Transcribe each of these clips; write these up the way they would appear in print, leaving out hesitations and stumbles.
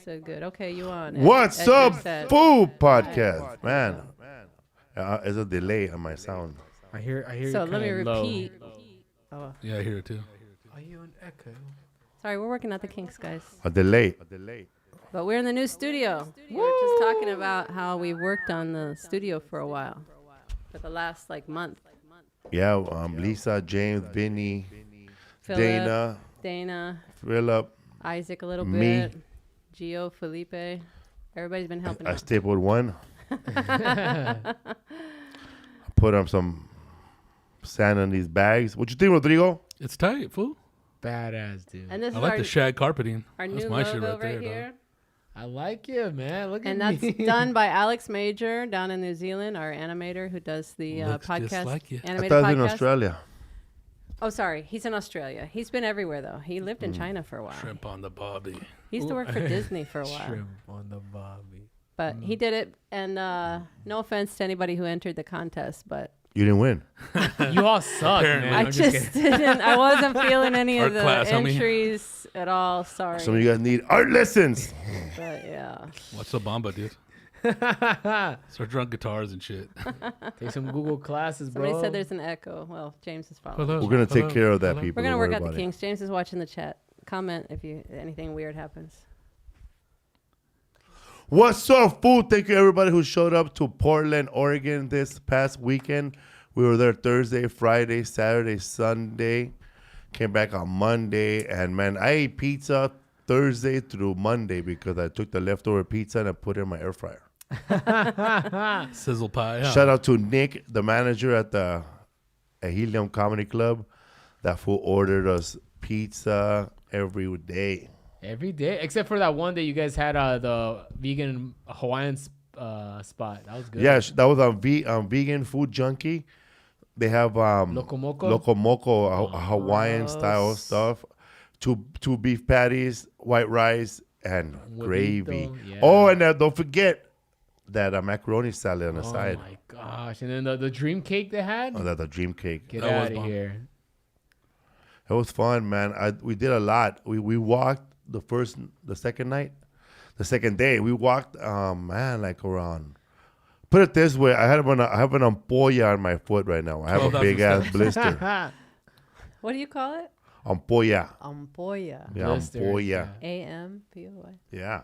said good. Okay, you on. What's Edgar up, said. food podcast, man? There's a delay on my sound. I hear. So it let me kinda low. repeat. Oh, Yeah, I hear it too. Are you an echo? sorry, we're working out the kinks, guys. A delay. But we're in the new studio. We were just talking about how we worked on the studio for a while, for the last month. Yeah, Lisa, James, Vinny, Philip, Dana, Philip. Isaac a little Me. bit, Gio, Felipe. Everybody's been helping I out. stapled one. I put some sand in these bags. What you think, Rodrigo? It's tight, fool. Badass, dude. And this I is like our, the shag carpeting. our That's new my shit logo right there, here. dog. I like it, man. Look And at that's me. done by Alex Major down in New Zealand, our animator who does the Looks just podcast. like you. I Animated thought it was in podcast. Australia. Oh, sorry. He's in Australia. He's been everywhere, though. He lived in China for a while. Shrimp on the bobby. He used to work for Disney for a while. Shrimp on the bobby. But he did it. And no offense to anybody who entered the contest, but You didn't win. You all suck, man. I I'm just kidding. didn't. I wasn't feeling any of Art the class, homie. entries at all. Sorry. Some of you guys need art lessons. But yeah. What's the bomba, dude? Start drunk guitars and shit. Take some Google classes, bro. Somebody said there's an echo. Well, James is following. Hello. We're gonna take care of that, Hello. people. We're gonna Don't work worry out the about it. kinks. James is watching the chat. Comment if anything weird happens. What's up, food? Thank you, everybody who showed up to Portland, Oregon this past weekend. We were there Thursday, Friday, Saturday, Sunday. Came back on Monday. And, man, I ate pizza Thursday through Monday because I took the leftover pizza and I put it in my air fryer. Sizzle pie. Yeah. Shout out to Nick, the manager at Helium Comedy Club. That fool ordered us pizza every day. Every day, except for that one day you guys had the vegan Hawaiian spot. That was good. Yeah, that was on Vegan Food Junkie. They have Loco Moco, a Hawaiian style stuff. Two beef patties, white rice, and gravy. Yeah. Oh, and don't forget that macaroni salad on the side. Oh my gosh! And then the dream cake they had. Oh, that's a dream cake. Get That was out of bomb. here! It was fun, man. We did a lot. We walked the second night. The second day, we walked, like around. Put it this way, I have an ampolla on my foot right now. I have a 12,000 big ass steps. blister. What do you call it? Ampolla. Ampolla. Yeah, Blister, ampolla. A-M-P-O-Y. Yeah.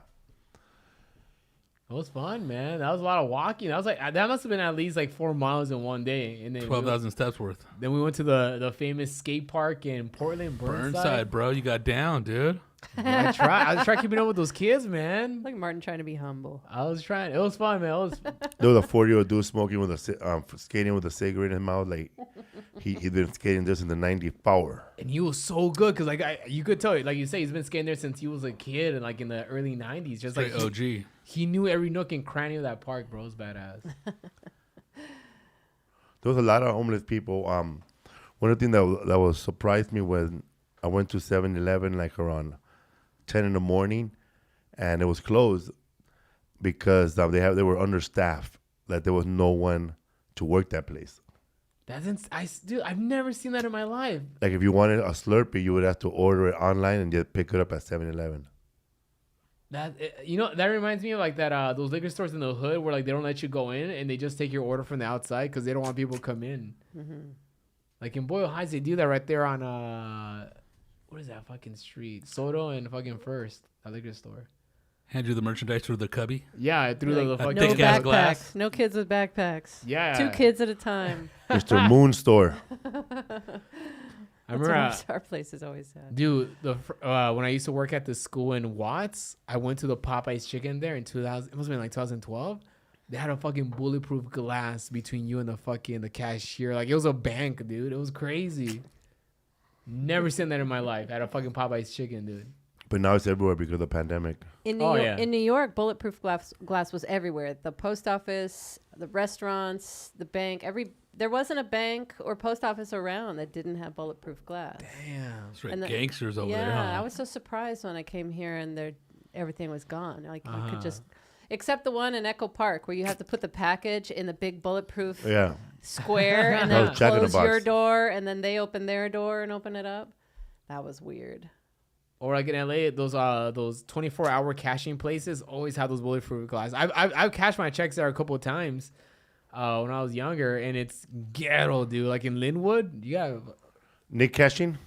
It was fun, man. That was a lot of walking. I was like, that must have been at least 4 miles in one day. And then 12,000 steps worth. Then we went to the famous skate park in Portland, Burnside, bro. You got down, dude. I was trying keeping up with those kids, man. Like Martin trying to be humble. I was trying. It was fun, man. There was a 40-year-old dude smoking with skating with a cigarette in his mouth. Like he'd been skating just in the 94. And he was so good because you could tell, like you say, he's been skating there since he was a kid and in the early 90s. Just Straight OG. He knew every nook and cranny of that park, bro. It was badass. There was a lot of homeless people. One of the things that was surprised me when I went to 7-Eleven around 10 in the morning, and it was closed because they were understaffed. That there was no one to work that place. Dude, I've never seen that in my life. Like if you wanted a Slurpee, you would have to order it online and just pick it up at 7-Eleven. That reminds me of that those liquor stores in the hood where they don't let you go in and they just take your order from the outside because they don't want people to come in. Mm-hmm. Like in Boyle Heights, they do that right there on what is that fucking street? Soto and fucking First, that liquor store. Hand you the merchandise through the cubby. Yeah, through the a fucking No thick ass backpacks. glass. No kids with backpacks. Yeah. 2 kids at a time. Mr. Moon Store. I That's remember, what our place has always had. dude, when I used to work at the school in Watts, I went to the Popeyes chicken there in 2000. It must have been 2012. They had a fucking bulletproof glass between you and the cashier. It was a bank, dude. It was crazy. Never seen that in my life. I had a fucking Popeyes chicken, dude. But now it's everywhere because of the pandemic. In New York, bulletproof glass was everywhere. The post office, the restaurants, the bank. There wasn't a bank or post office around that didn't have bulletproof glass. Damn. Straight And gangsters over there, Yeah, huh? I was so surprised when I came here and everything was gone. You could just, except the one in Echo Park where you have to put the package in the big bulletproof square and then close your door and then they open their door and open it up. That was weird. Or like in LA, those 24-hour cashing places always have those bulletproof glass. I've cashed my checks there a couple of times when I was younger, and it's ghetto, dude. Like in Linwood, you got Nick Cashing?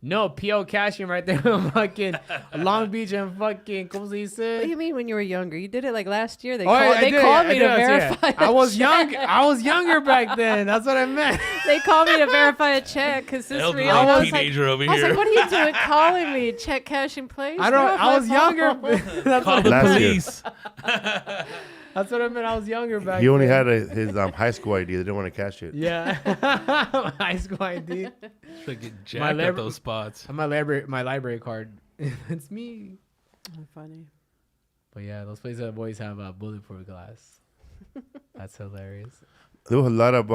no PO cashing right there, fucking Long Beach and fucking ¿cómo se What dice? do you mean when you were younger? You did it like last year. They Oh, I they did, called I me to did, yeah. verify. I was a young. check. I was younger back then. That's what I meant. They called me to verify a check because this Elderly real. I was teenager over I was here. like, what are you doing calling me? Check cash in place? I don't. Get off I my was younger. phone. That's Call what, the Last year. police. that's what I meant. I was younger back. He only then. had his high school ID. They didn't want to cash it. Yeah, high school ID. Should get My jacked lab- at those spots. My library card. It's me. Oh, funny. But yeah, those places always have bulletproof glass. That's hilarious. There was a lot of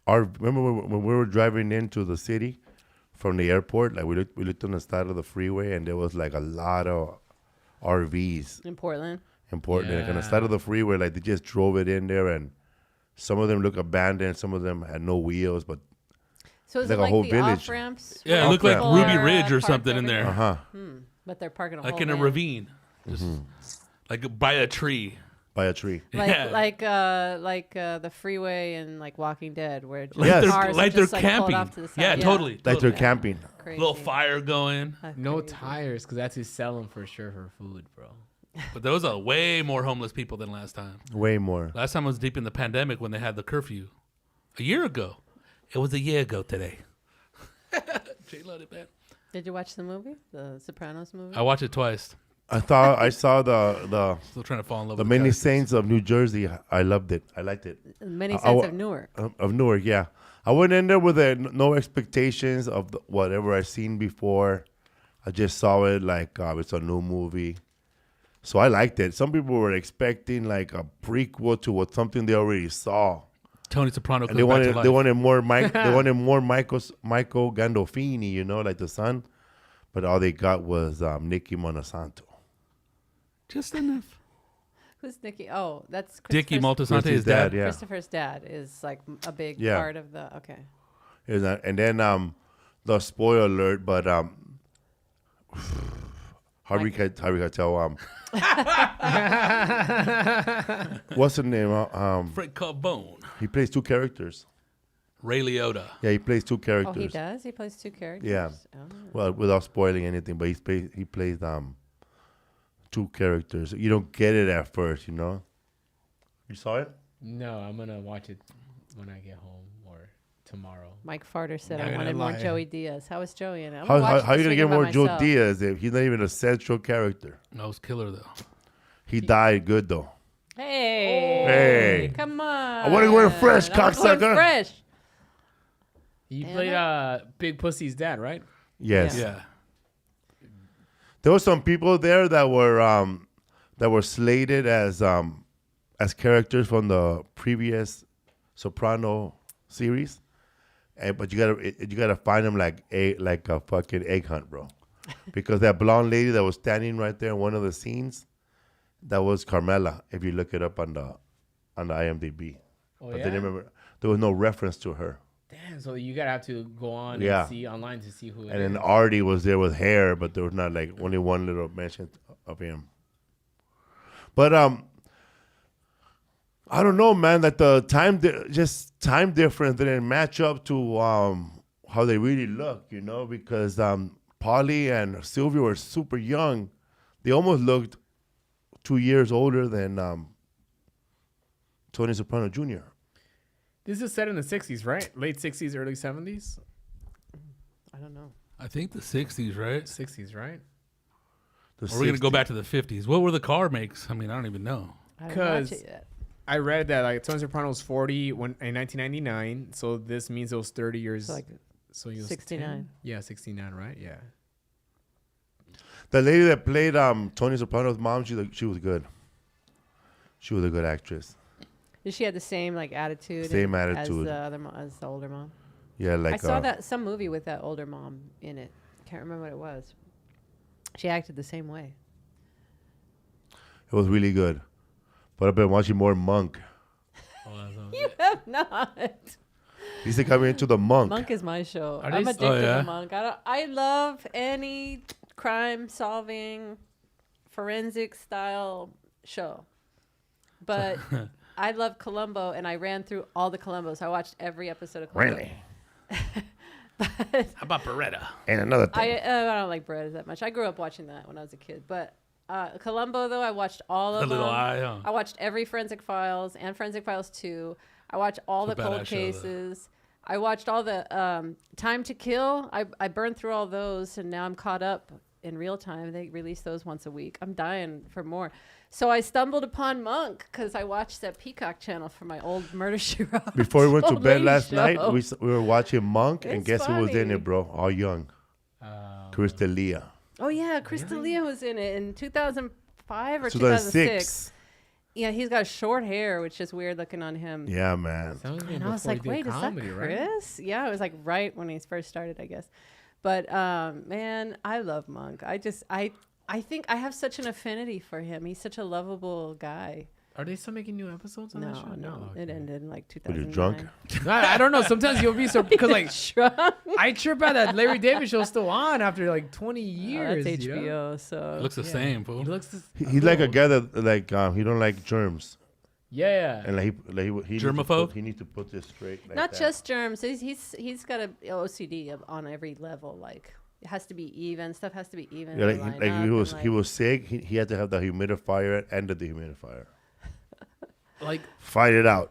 remember when we were driving into the city from the airport? Like we looked on the side of the freeway, and there was like a lot of RVs In Portland. in Portland. Like on the Yeah. side of the freeway, like they just drove it in there, and some of them look abandoned, some of them had no wheels, but So is Like it a like whole the village. off ramps? Yeah, it Off looked like ramp. Ruby Ridge or something in there. But they're parking a Like whole in a van. ravine. Just like by a tree. by a tree. Like Yeah. like the freeway and like Walking Dead, where just Like Yes. they're, cars are like they're just, like, pulled camping. off to the side. Yeah, totally. Like they're totally. camping. Crazy. Little fire going. That's No crazy. tires, because that's who sell them for sure for food, bro. But there was way more homeless people than last time. Way more. Last time was deep in the pandemic when they had the curfew. A year ago. It was a year ago today. Jay loved it, man. Did you watch the movie, the Sopranos movie? I watched it twice. I saw the Still trying to fall in love the with many characters. saints of New Jersey. I loved it. I liked it. Many I Saints wa- of Newark. Of Newark, yeah. I went in there with no expectations of whatever I seen before. I just saw it like it's a new movie, so I liked it. Some people were expecting like a prequel to something they already saw, Tony Soprano and comes back to life. they wanted more Michael Gandolfini, like the son, but all they got was Nicky Monsanto. Just enough. Who's Nicky? Oh, that's Dickie Christopher's- Moltisanti, his dad. yeah. Christopher's dad is like a big Yeah. part of the. Okay. Is that, and then the spoiler alert, but Harvey Keitel, what's the name? Frank Carbone. He plays two characters. Ray Liotta. Yeah, he plays two Oh, characters. he does. He plays two characters. Yeah. Oh. Well, without spoiling anything, but he plays two characters. You don't get it at first, You saw it? No, I'm going to watch it when I get home or tomorrow. Mike Farter said Not I gonna wanted more lie. Joey Diaz. How is Joey in it? I'm How gonna watch it are you this gonna get weekend by more Joe myself. Diaz if he's not even a central character? No, it's killer though. He died good though. Hey. Hey. Come on. I wanna go in fresh, I'm going cocksucker. fresh. You Damn played Big Pussy's dad, right? Yes. Yeah. There were some people there that were slated as characters from the previous Soprano series, but you gotta find them like a fucking egg hunt, bro. Because that blonde lady that was standing right there in one of the scenes, that was Carmella. If you look it up on the IMDb, Oh, but yeah? they didn't remember. There was no reference to her. Damn, so you gotta have to go on Yeah. and see online to see who it And then is. Artie was there with hair, but there was not like only one little mention of him. But I don't know, man. That the time difference didn't match up to how they really look, because Polly and Sylvia were super young. They almost looked 2 years older than Tony Soprano Jr. This is set in the 60s, right? Late 60s, early 70s? I don't know. I think the 60s, right? 60s, right? The Or we're gonna go 60s. back to the 50s. What were the car makes? I mean, I don't even know. I haven't watched 'Cause- it yet. I read that like Tony Soprano was 40 in 1999, so this means it was 30 years. So like So he was 69. 10? Yeah, 69, right? Yeah. The lady that played Tony Soprano's mom, she was good. She was a good actress. Did she have the same like attitude? Same as attitude. the other as the older mom. Yeah, like I saw that some movie with that older mom in it. Can't remember what it was. She acted the same way. It was really good. But I've been watching more Monk. You have not. He's coming into the Monk. Monk is my show. Are I'm they addicted oh, yeah? to Monk. I love any crime solving, forensic style show. But I love Columbo, and I ran through all the Columbos. I watched every episode of Columbo. Really? How about Beretta? And another thing. I don't like Beretta that much. I grew up watching that when I was a kid. But Columbo, though, I watched all of The them. little eye, huh? I watched every Forensic Files and Forensic Files 2. I watched all It's the a badass cold show, though. cases. I watched all the Time to Kill. I burned through all those, and now I'm caught up in real time. They release those once a week. I'm dying for more. So I stumbled upon Monk because I watched that Peacock channel for my old Murder She Wrote. Before we went to old bed lady last show. night, we were watching Monk, and It's guess who was in funny. it, bro? All young. Crystalia. Oh yeah, Crystalia was in it in 2005 or 2006. Yeah, he's got short hair, which is weird looking on him. Yeah, man. And I was like, wait, is that Chris? Yeah, it was like right when he first started, I guess. But man, I love Monk. I think I have such an affinity for him. He's such a lovable guy. Are they still making new episodes on that show? No, okay. it ended in like Were 2009. you drunk? No, I don't know. Sometimes you'll be so because like Drunk? I trip out that Larry David show's still on after like 20 Oh, years. that's you know? HBO. So It looks the same, fool. He looks. He's like a guy that he don't like germs, Yeah. and he needs to Germaphobe? he needs to put this straight. Like not that. just germs. He's got a OCD on every level. Like it has to be even. Stuff has to be even. Yeah, and like line up he and, was sick. He had to have the humidifier and the dehumidifier. Like Fight it out.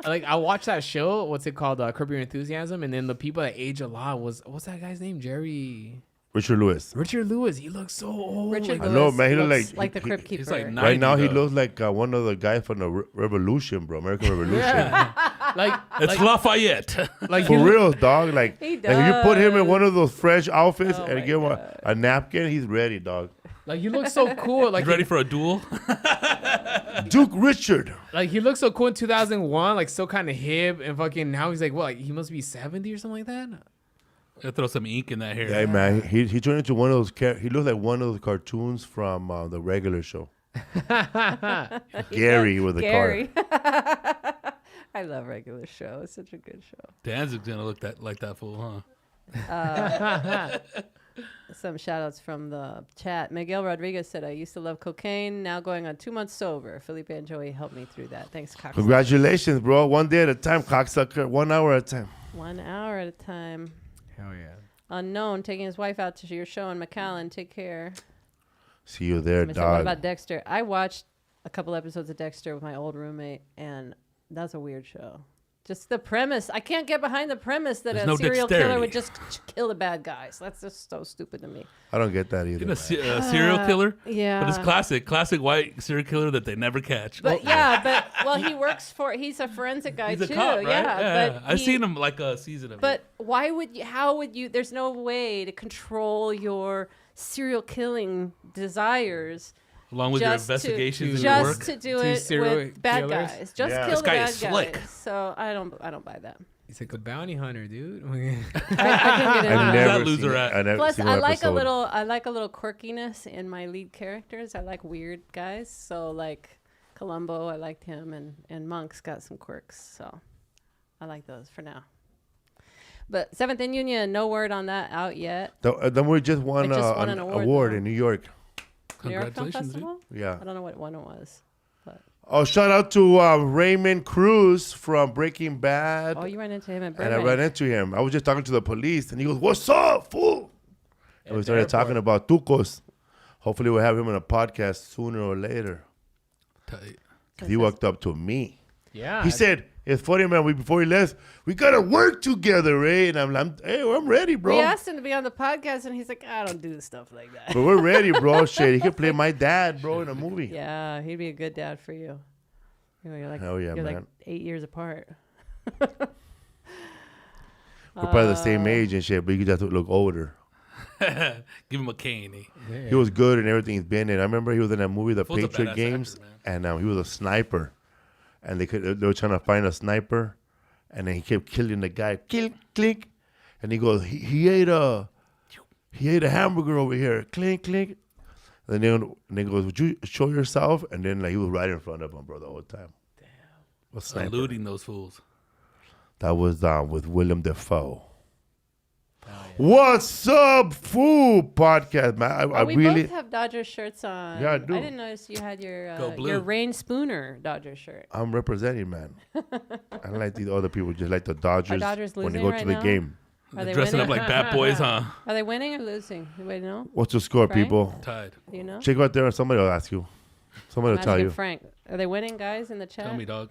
I watched that show. What's it called? Curb Your Enthusiasm. And then the people that age a lot what's that guy's name? Richard Lewis. Richard Lewis. He looks so old. Richard I Lewis know, man. He look looks like the Crypt Keeper. he's like right now 90 he though. looks like one of the guys from the Revolution, bro. American Revolution. Yeah. like It's Lafayette. like For he- real, dog. Like He if you put him in does. one of those fresh outfits Oh and my give him God. a napkin, he's ready, dog. Like he looks so cool. Like He's ready for a duel. Duke Richard. Like he looked so cool in 2001, like so kind of hip, and fucking now he's like, what? Like, he must be 70 or something like that. Gotta throw some ink in that hair. Yeah, man. He turned into one of those. He looked like one of those cartoons from the regular show. Gary with the Gary. I love Regular Show. It's such a good show. Danzig's gonna look like that fool, huh? Some shout outs from the chat. Miguel Rodriguez said, I used to love cocaine, now going on 2 months sober. Felipe and Joey helped me through that. Thanks, car. cocksucker. Congratulations, bro. One day at a time, cocksucker. 1 hour at a time. 1 hour at a time. Hell yeah. Unknown, taking his wife out to your show in McAllen. Take care. See you there, Somebody said, what dog. about Dexter? I watched a couple episodes of Dexter with my old roommate, and that's a weird show. Just the premise. I can't get behind the premise that There's a no serial dexterity. killer would just kill the bad guys. That's just so stupid to me. I don't get that either. You know, man. a serial killer. Yeah. But it's classic white serial killer that they never catch. But he works for, he's a forensic guy He's a too. cop, right? Yeah. But I've he- seen him like a season of it. But how would you, there's no way to control your serial killing desires Along with your just to- investigations and your work. just to do Two it serial with bad killers? guys. Just Yeah. kill This the guy bad is slick. guys. So I don't buy that. He's like a bounty hunter, dude. I can get into I've that. never That loser seen, at? I never Plus, seen I one like episode. I like a little quirkiness in my lead characters. I like weird guys. So like Columbo, I liked him, and Monk's got some quirks. So I like those for now. But Seventh and Union, no word on that out yet. Then we just won, It just won an an award, award, though. in New York. New York Film Congratulations, dude. Festival. Yeah. I don't know what one it was. But Oh, shout out to Raymond Cruz from Breaking Bad. you ran into him at And Burbank. I ran into him. I was just talking to the police, and he goes, "What's up, fool?" And we started talking about tucos. Hopefully, we'll have him on a podcast sooner or later. Tight. He walked up to me. Yeah. He said, "It's funny, man. Before he left, we gotta work together, eh?" And I'm ready, bro. We asked him to be on the podcast, and he's like, I don't do stuff like that. But we're ready, bro. Shit, he could play my dad, bro, in a movie. Yeah, he'd be a good dad for you. You're like, Hell yeah, you're like man. 8 years apart. We're probably the same age and shit, but you just look older. Give him a cane. Eh? He was good in everything he's been in. I remember he was in that movie, The Fool's a Patriot badass Games, actor, and he was a sniper. And they were trying to find a sniper, and then he kept killing the guy. Clink, clink, and he goes, he ate a hamburger over here. Clink, clink. And then he goes, "Would you show yourself?" And then he was right in front of him, bro, the whole time. Damn. A sniper. Eluding those fools. That was with Willem Dafoe. What's up, food podcast, man? I we really. both have Dodger shirts on. Yeah, I do. I didn't notice you had Go your blue. Rain Spooner Dodger shirt. I'm representing, man. I don't like these other people just like the Dodgers, Dodgers when they losing go right to the now? game. Are they Dressing winning? up like bad boys, huh? Are they winning or losing? Anybody know? What's the score, Frank? people? Tied. Do you know? Check out there and somebody will ask you. Somebody will I'm tell asking you. Frank. Are they winning, guys, in the chat? Tell me, dog.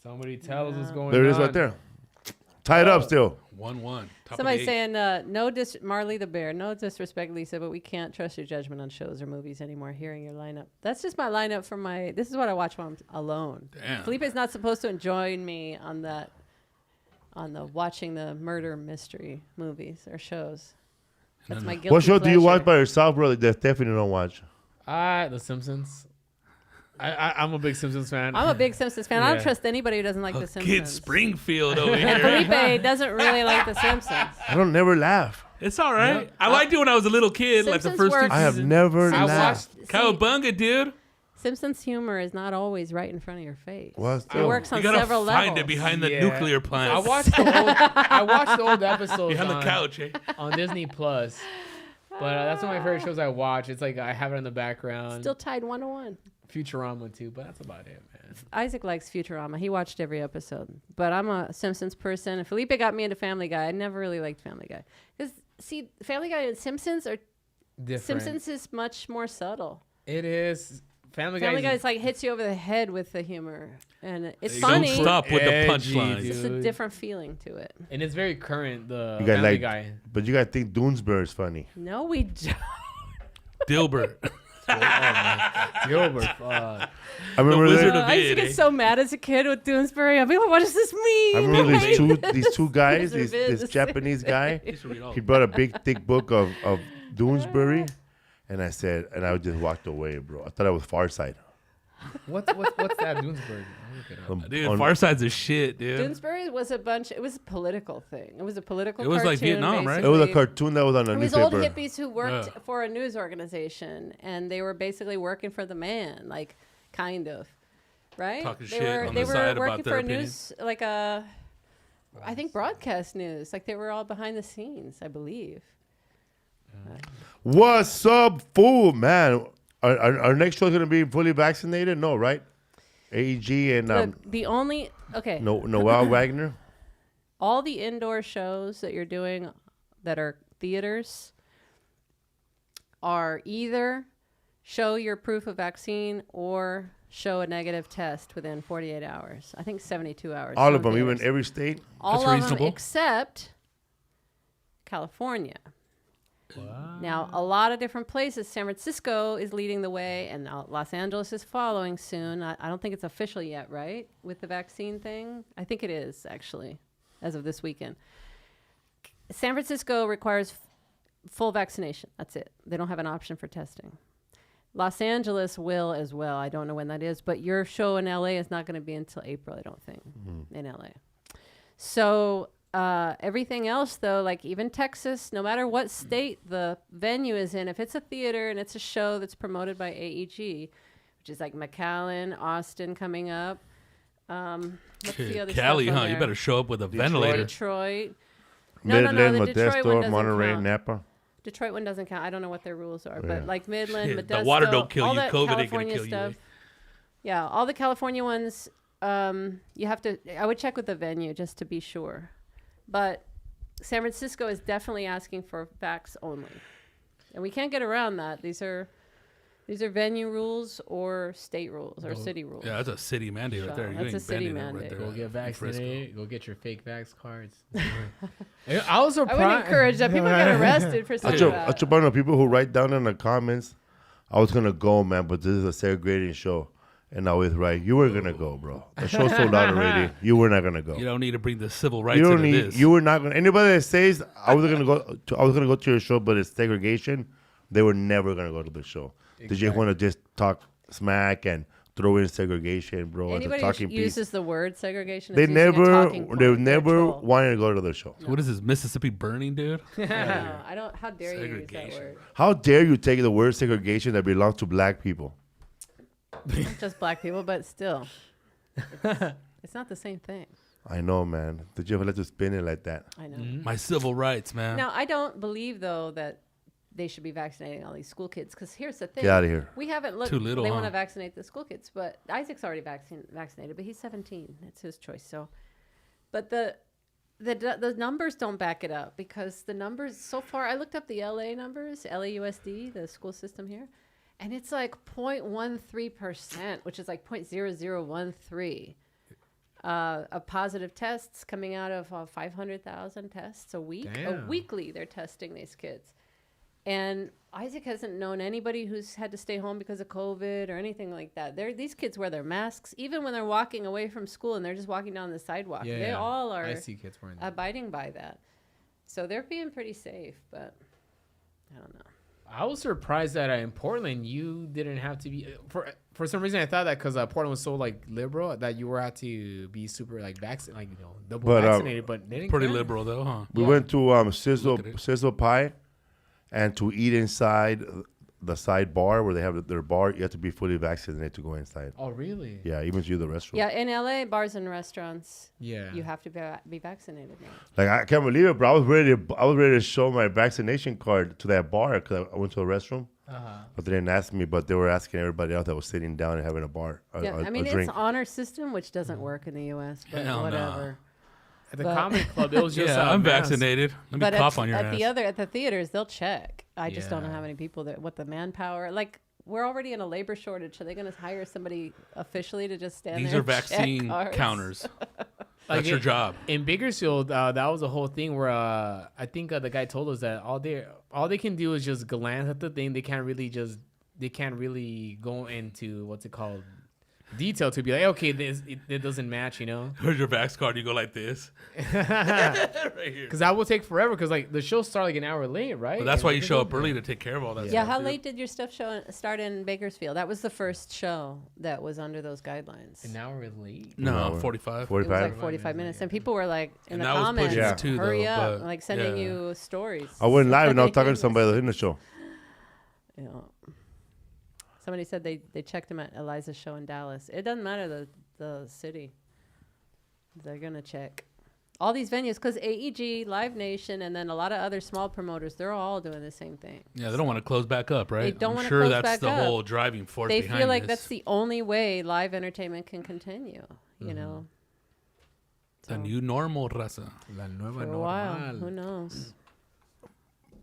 Somebody tell us what's going on. There it is right there. Tied up still. 1-1. Somebody saying, Marley the Bear, no disrespect, Lisa, but we can't trust your judgment on shows or movies anymore. Hearing your lineup. That's just my lineup for this is what I watch when I'm alone. Damn. Felipe's not supposed to join me on the watching the murder mystery movies or shows. That's my guilty What show do you watch pleasure. by yourself, brother, that Stephanie don't watch? The Simpsons. I'm a big Simpsons fan. I'm a big Simpsons fan. I don't Yeah. trust anybody who doesn't like The Simpsons. Kid Springfield over And here. Felipe doesn't really like The Simpsons. I don't never laugh. It's all right. Yeah. I liked it when I was a little kid, like the Simpsons first two works. I have seasons. never I laughed. watched. Cowabunga, dude. Simpsons humor is not always right in front of your face. What? It works on You gotta several find levels. it behind the Yeah. nuclear plant. I watched the old episodes behind the on, couch. Eh? on Disney Plus. But that's one of my favorite shows I watch. It's like I have it in the background. Still tied 1-1. Futurama too, but that's about it, man. Isaac likes Futurama. He watched every episode. But I'm a Simpsons person. And Felipe got me into Family Guy. I never really liked Family Guy. Because, see, Family Guy and Simpsons are... Different. Simpsons is much more subtle. It is. Family Guy. Family Guy is like hits you over the head with the humor. And it's They funny. Don't stop with the Edgy, punchlines. dude. It's a different feeling to it. And it's very current. The You guys Family like, Guy. but you gotta think Doonesbury is funny. No, we don't. Dilbert. Gilbert. Fuck. I remember Wizard there- of I used to Id, get eh? so mad as a kid with Doonesbury. I'd be like, what does this mean? I remember Like- these two guys, Wizard of Id. this Japanese guy. Used to read all He brought a big thick book of Doonesbury, and I just walked away, bro. I thought it was Far Side. What's that Doonesbury? I'll look it up. Dude, On- Far Side's a shit, dude. Doonesbury was a political thing. It was a political It was like cartoon, Vietnam, right? It was a basically. cartoon that was on a It was old newspaper. hippies who worked Yeah. for a news organization, and they were basically working for the man, like, kind of, right? Talking they shit were on they the were side working about for their a news, like I think broadcast news, like they were all behind the scenes, I believe. What's up, fool, man? Our next show is gonna be fully vaccinated? No, right? AEG and The only Noel Wagner. all the indoor shows that you're doing that are theaters are either show your proof of vaccine or show a negative test within 48 hours. I think 72 hours. All some of them, even theaters. every state. All That's of reasonable. them except California. Now, a lot of different places. San Francisco is leading the way, and Los Angeles is following soon. I don't think it's official yet, right? With the vaccine thing? I think it is, actually, as of this weekend. San Francisco requires full vaccination. That's it. They don't have an option for testing. Los Angeles will as well. I don't know when that is, but your show in LA is not going to be until April, I don't think, in LA. So everything else, though, like even Texas, no matter what state the venue is in, if it's a theater and it's a show that's promoted by AEG, which is like McAllen, Austin coming up. What's the other Cali, stuff on huh? You there? better show up with a ventilator. Detroit. Midland, the Detroit one Modesto, doesn't Monterey, count. Napa. Detroit one doesn't count. I don't know what their rules are, Yeah. but like Midland, Shit, Modesto, the water don't kill all you. that COVID ain't gonna California kill you, stuff. eh? Yeah, all the California ones, you have to. I would check with the venue just to be sure, but San Francisco is definitely asking for vax only, and we can't get around that. These are venue rules or state rules or city rules. Yeah, that's a city mandate right So, there. You that's ain't a city bending it mandate. right there. Go get in Frisco. vaccinated. Go get your fake vax cards. I was I surprised. would encourage that. People get arrested for saying that. Acho Bano, people who write down in the comments, I was gonna go, man, but this is a segregating show. And I was right. You were gonna go, bro. The show sold out already. You were not gonna go. You don't need to bring the civil rights You don't into need. this. You were not gonna. Anybody that says I was gonna go to your show, but it's segregation, they were never gonna go to the show. They just want to just talk smack and throw in segregation, bro. As a Anybody talking who piece. uses the word segregation, They is using a never. talking point. They They're never troll. wanted to go to the show. So what is this, Mississippi burning, dude? No, I don't. How dare you use that Segregation. word? How dare you take the word segregation that belongs to black people? Not just black people, but still, it's not the same thing. I know, man. Did you ever let you spin it like that? I know. My civil rights, man. Now, I don't believe, though, that they should be vaccinating all these school kids. Because here's the thing. Get out of here. We haven't looked. Too little, They huh? want to vaccinate the school kids. But Isaac's already vaccinated. But he's 17. It's his choice. So, but the numbers don't back it up. Because the numbers, so far, I looked up the LA numbers, LAUSD, the school system here. And it's like 0.13%, which is like 0.0013. Of positive tests coming out of 500,000 tests a week. Damn. Weekly, they're testing these kids. And Isaac hasn't known anybody who's had to stay home because of COVID or anything like that. These kids wear their masks even when they're walking away from school and they're just walking down the sidewalk. Yeah, They all I are see kids wearing that. abiding by that. So they're being pretty safe, but I don't know. I was surprised that in Portland you didn't have to be for some reason. I thought that because Portland was so like liberal that you were had to be super like vaccinated, like double vaccinated. But they didn't Pretty care. liberal though, huh? We Yeah. went to Look at it. Sizzle Pie, and to eat inside the side bar where they have their bar, you have to be fully vaccinated to go inside. Oh really? Yeah, even to the restaurant. Yeah, in LA, bars and restaurants, Yeah. you have to be vaccinated now. Like I can't believe it, bro. I was ready to show my vaccination card to that bar because I went to a restroom, but they didn't ask me. But they were asking everybody else that was sitting down and having a bar. Yeah, I mean, it's honor system, which doesn't work in the U.S., but Hell no. whatever. At the But- comedy club, it was just Yeah, I'm mask. vaccinated. Let me But cough on your at ass. the theaters, they'll check. I just don't know Yeah. how many people what the manpower. Like, we're already in a labor shortage. Are they going to hire somebody officially to just stand These there are and check vaccine cards? counters. Like That's your job. In Bakersfield, that was a whole thing where I think the guy told us that all they can do is just glance at the thing. They can't really go into what's it called detail to be like, okay, it doesn't match, Where's your vax card? You go like this. Right here. Because that will take forever. Because like the show start like an hour late, right? But that's And why they you can show go up there. early to take care of all that Yeah, stuff. how dude. late did your stuff start in Bakersfield? That was the first show that was under those guidelines. An hour late. No, No, 45. It was 45. like 45 minutes. And people were like, in And the that was comments, pushing it too, hurry though, up, but, like sending yeah. you stories. I went live and I was talking to somebody that was in the show. You know, somebody said they checked him at Eliza's show in Dallas. It doesn't matter the city. They're going to check. All these venues, because AEG, Live Nation, and then a lot of other small promoters, they're all doing the same thing. Yeah, they don't want to close back up, right? They don't I'm wanna sure close that's back the up. whole driving force They behind feel like this. that's the only way live entertainment can continue, you know. The So, new normal, raza. La nueva for a while. normal. Who knows?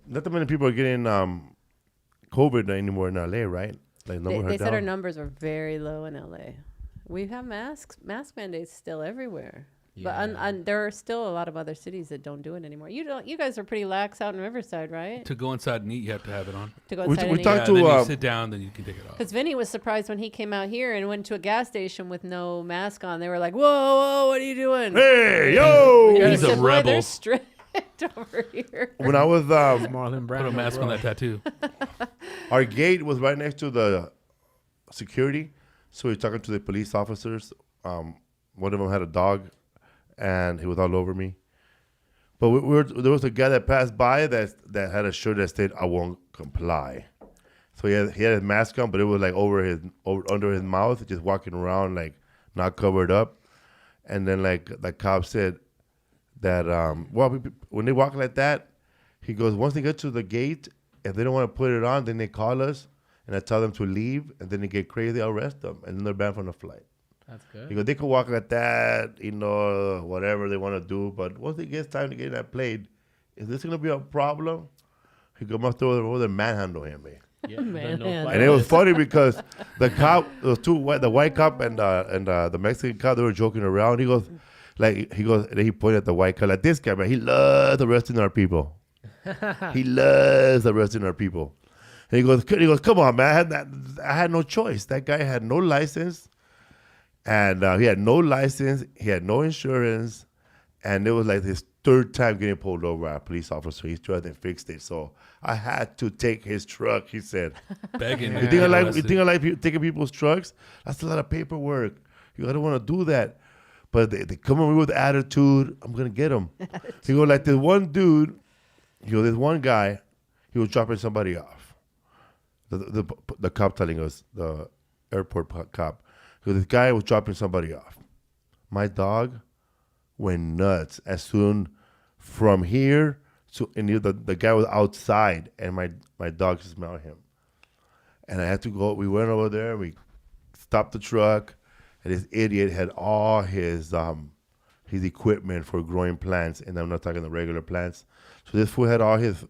Not that many people are getting COVID anymore in LA, right? Like They said our numbers are very low in LA. We have mask mandates still everywhere. But Yeah. there are still a lot of other cities that don't do it anymore. You guys are pretty lax out in Riverside, right? To go inside and eat, you have to have it on. To go we inside and talked Yeah, to, then you sit down, then you can take it off. because Vinny was surprised when he came out here and went to a gas station with no mask on. They were like, "Whoa, what are you doing?" Hey, yo! And he He's a said, "Boy, rebel." they're strict over here. When I was Marlon Brando. Put a mask on bro. that tattoo. our gate was right next to the security, so we were talking to the police officers. One of them had a dog, and he was all over me. But there was a guy that passed by that had a shirt that said, "I won't comply." So he had his mask on, but it was like under his mouth, just walking around like not covered up. And then like the cop said that when they walk like that, he goes, once they get to the gate, if they don't want to put it on, then they call us and I tell them to leave, and then they get crazy, I'll arrest them, and then they're banned from the flight. That's good. He goes, they could walk like that, whatever they want to do, but once it gets time to get in that plane, is this gonna be a problem? He goes, must over there manhandle him, man. Yeah, Man, no man. flight And it was risk. funny because the cop, those two, the white cop and the Mexican cop, they were joking around. He goes, and then he pointed at the white cop like, this guy, man, he loves arresting our people. He loves arresting our people. And he goes, come on, man, I had no choice. That guy had no license, and he had no license, he had no insurance, and it was like his third time getting pulled over by a police officer. He tried and fixed it, so I had to take his truck. He said. Begging. Yeah. You think I like taking people's trucks? That's a lot of paperwork. You don't want to do that. But they come on with attitude. I'm gonna get them. He go like this one dude. This one guy. He was dropping somebody off. The cop telling us, the airport cop. This guy was dropping somebody off. My dog went nuts. As soon from here to and the guy was outside, and my dog smelled him, and I had to go. We went over there. We stopped the truck, and this idiot had all his equipment for growing plants, and I'm not talking the regular plants. So this fool had all his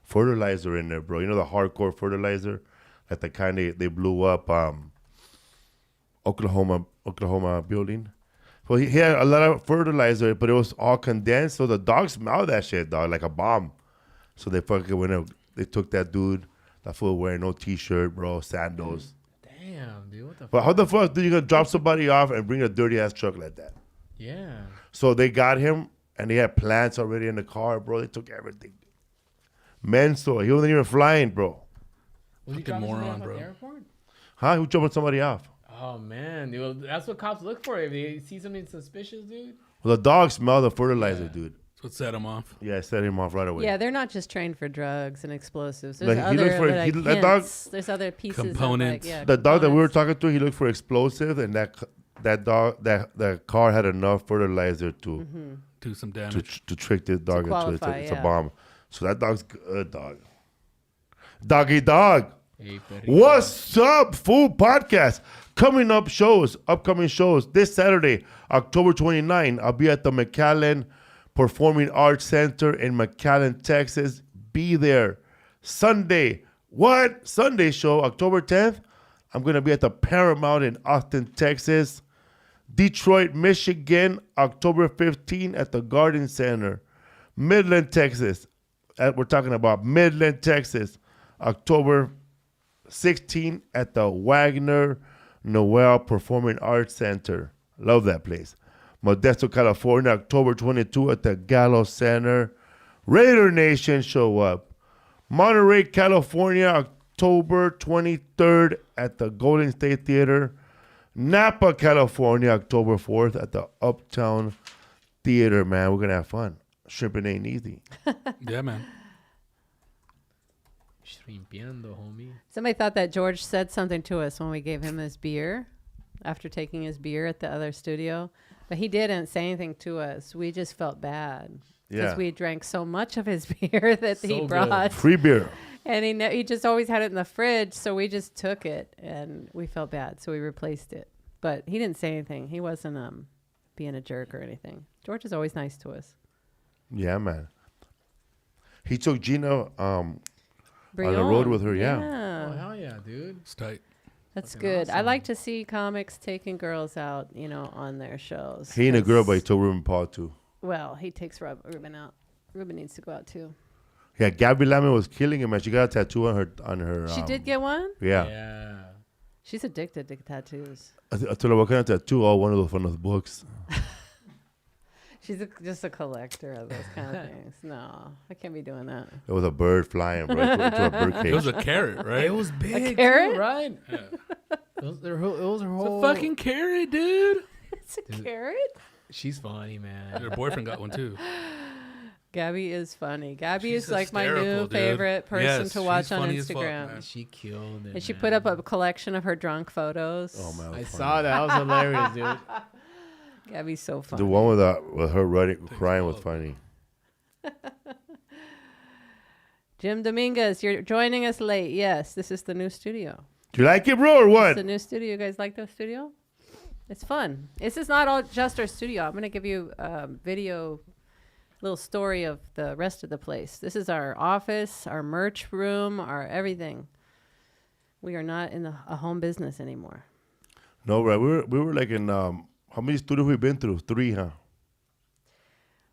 fertilizer in there, bro. You know the hardcore fertilizer, like the kind they blew up Oklahoma building. Well, he had a lot of fertilizer, but it was all condensed. So the dogs smelled that shit, dog, like a bomb. So they fucking went up. They took that dude, that fool wearing no t-shirt, bro, sandals. Damn, dude, what the But how the fuck do you gonna drop somebody off and bring a dirty ass truck like that? Yeah. So they got him, and they had plants already in the car, bro. They took everything. Menso, he wasn't even flying, bro. Was he Fucking dropping somebody moron, off at bro. the airport? Huh? Who jumping somebody off? Oh, man. Dude, well, that's what cops look for. If they see something suspicious, dude. Well, the dog smelled the fertilizer, dude. That's what set him off. Yeah, I set him off right away. Yeah, they're not just trained for drugs and explosives. There's Like, he looks other for- like, he- that dog- hints. There's other pieces Components. Of, like, yeah, The dog that we were components. talking to, he looked for explosive, and that car had enough fertilizer to Do some damage. to trick this dog into qualify, it's a yeah. bomb. So that dog's good, dog. Doggy dog. Hey, What's up, Food Podcast? Upcoming shows. This Saturday, October 29, I'll be at the McAllen Performing Arts Center in McAllen, Texas. Be there. Sunday show, October 10th, I'm going to be at the Paramount in Austin, Texas. Detroit, Michigan, October 15 at the Garden Center. Midland, Texas. We're talking about Midland, Texas. October 16 at the Wagner Noel Performing Arts Center. Love that place. Modesto, California, October 22 at the Gallo Center. Raider Nation show up. Monterey, California, October 23rd at the Golden State Theater. Napa, California, October 4th at the Uptown Theater, man. We're going to have fun. Shrimping ain't easy. Yeah, man. Shrimpiendo, homie. Somebody thought that George said something to us when we gave him his beer after taking his beer at the other studio. But he didn't say anything to us. We just felt bad. Because Yeah. we drank so much of his beer that he So good. brought. Free beer. And he just always had it in the fridge. So we just took it and we felt bad. So we replaced it. But he didn't say anything. He wasn't being a jerk or anything. George is always nice to us. Yeah, man. He took Gina on the Brion. road with her, Oh, yeah. hell yeah, dude. It's tight. That's Fucking good. I awesome. like to see comics taking girls out, on their shows. He ain't a girl, but he 'cause- took Ruben Paul, too. Well, he takes Ruben out. Ruben needs to go out too. Yeah, Gabby Lamont was killing him, man. She got a tattoo on her. She did get one? Yeah. Yeah. She's addicted to tattoos. I told her, what kind of tattoo? Oh, one of those books. She's just a collector of those kind of things. No, I can't be doing that. It was a bird flying, bro, into a bird It was cage. a carrot, right? It was big, carrot? too, right? Yeah. It was her whole... It's a fucking carrot, dude. It's a Dude. carrot? She's funny, man. Your boyfriend got one too. Gabby is funny. Gabby She's is like my hysterical, new dude. favorite person Yes, to watch she's on funny as fuck, Instagram. man. She killed it, And she man. put up a collection of her drunk photos. Oh, man. I that's saw funny. that. That was hilarious, dude. Gabby's so funny. The one with her running, crying was funny. Jim Dominguez, you're joining us late. Yes, this is the new studio. Do you like it, bro, or It's what? the new studio. You guys like the studio? It's fun. This is not all just our studio. I'm going to give you a video, little story of the rest of the place. This is our office, our merch room, our everything. We are not in a home business anymore. No, right. We were like in, how many studios we been through? 3, huh?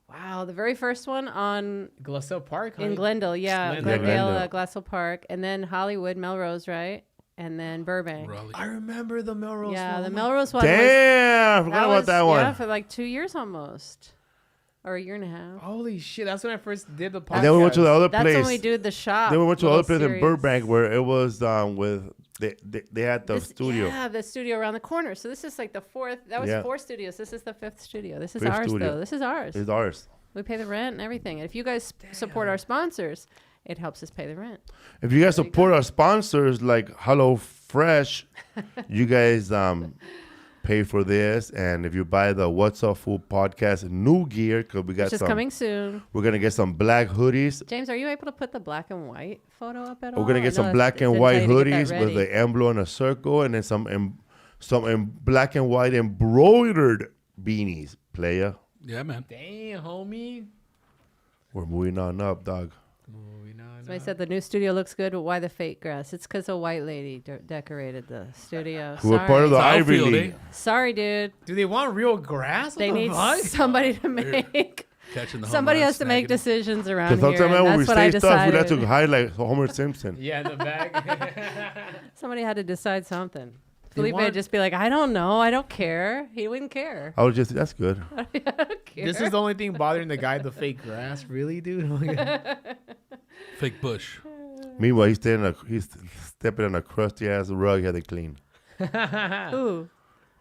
Wow, the very first one on Glassell Park, in honey. Glendale, yeah, Glendale. Glendale, Glendale. Glassell Park, and then Hollywood, Melrose, right? And then Burbank. Raleigh. I remember the Melrose Yeah, one. the Oh my- Melrose one. Was, Damn, I forgot about was, that one. Yeah, for like 2 years almost, or a year and a half. Holy shit. That's when I first did the podcast. And then we went to the other That's place. when we do the shop. Then we went to the other little place in series. Burbank where it was with they had the This- studio. Yeah, the studio around the corner. So this is like the fourth. That was Yeah. 4 studios. This is the 5th studio. This is Fifth ours, studio. though. This is ours. It's ours. We pay the rent and everything. And if you guys support our sponsors, it helps us pay the rent. If you guys There you support our sponsors like Hello Fresh, you guys pay for this. And if you buy the What's Up Food podcast new gear, because we got Which is some coming soon. We're gonna get some black hoodies. James, are you able to put the black and white photo up at all? We're gonna get some black and white hoodies with the emblem and a circle, and then some black and white embroidered beanies. Playa. Yeah, man. Damn, homie. We're moving on up, dog. Somebody said the new studio looks good, but why the fake grass? It's because a white lady decorated the studio. Who were part of the Ivy Outfield, League. Sorry, dude. Do they want real grass? They need somebody to make. Catching the home Somebody run, has to make snagging. decisions around Because here. sometimes And when we that's what I say stuff, we have decided. to highlight Homer Simpson. Yeah, in the back. Somebody had to decide something. They Felipe would want- just be like, I don't know. I don't care. He wouldn't care. I was just, that's good. I don't care. This is the only thing bothering the guy, the fake grass. Really, dude? Fake bush. Meanwhile, he's stepping on a crusty ass rug he had to clean. Ooh.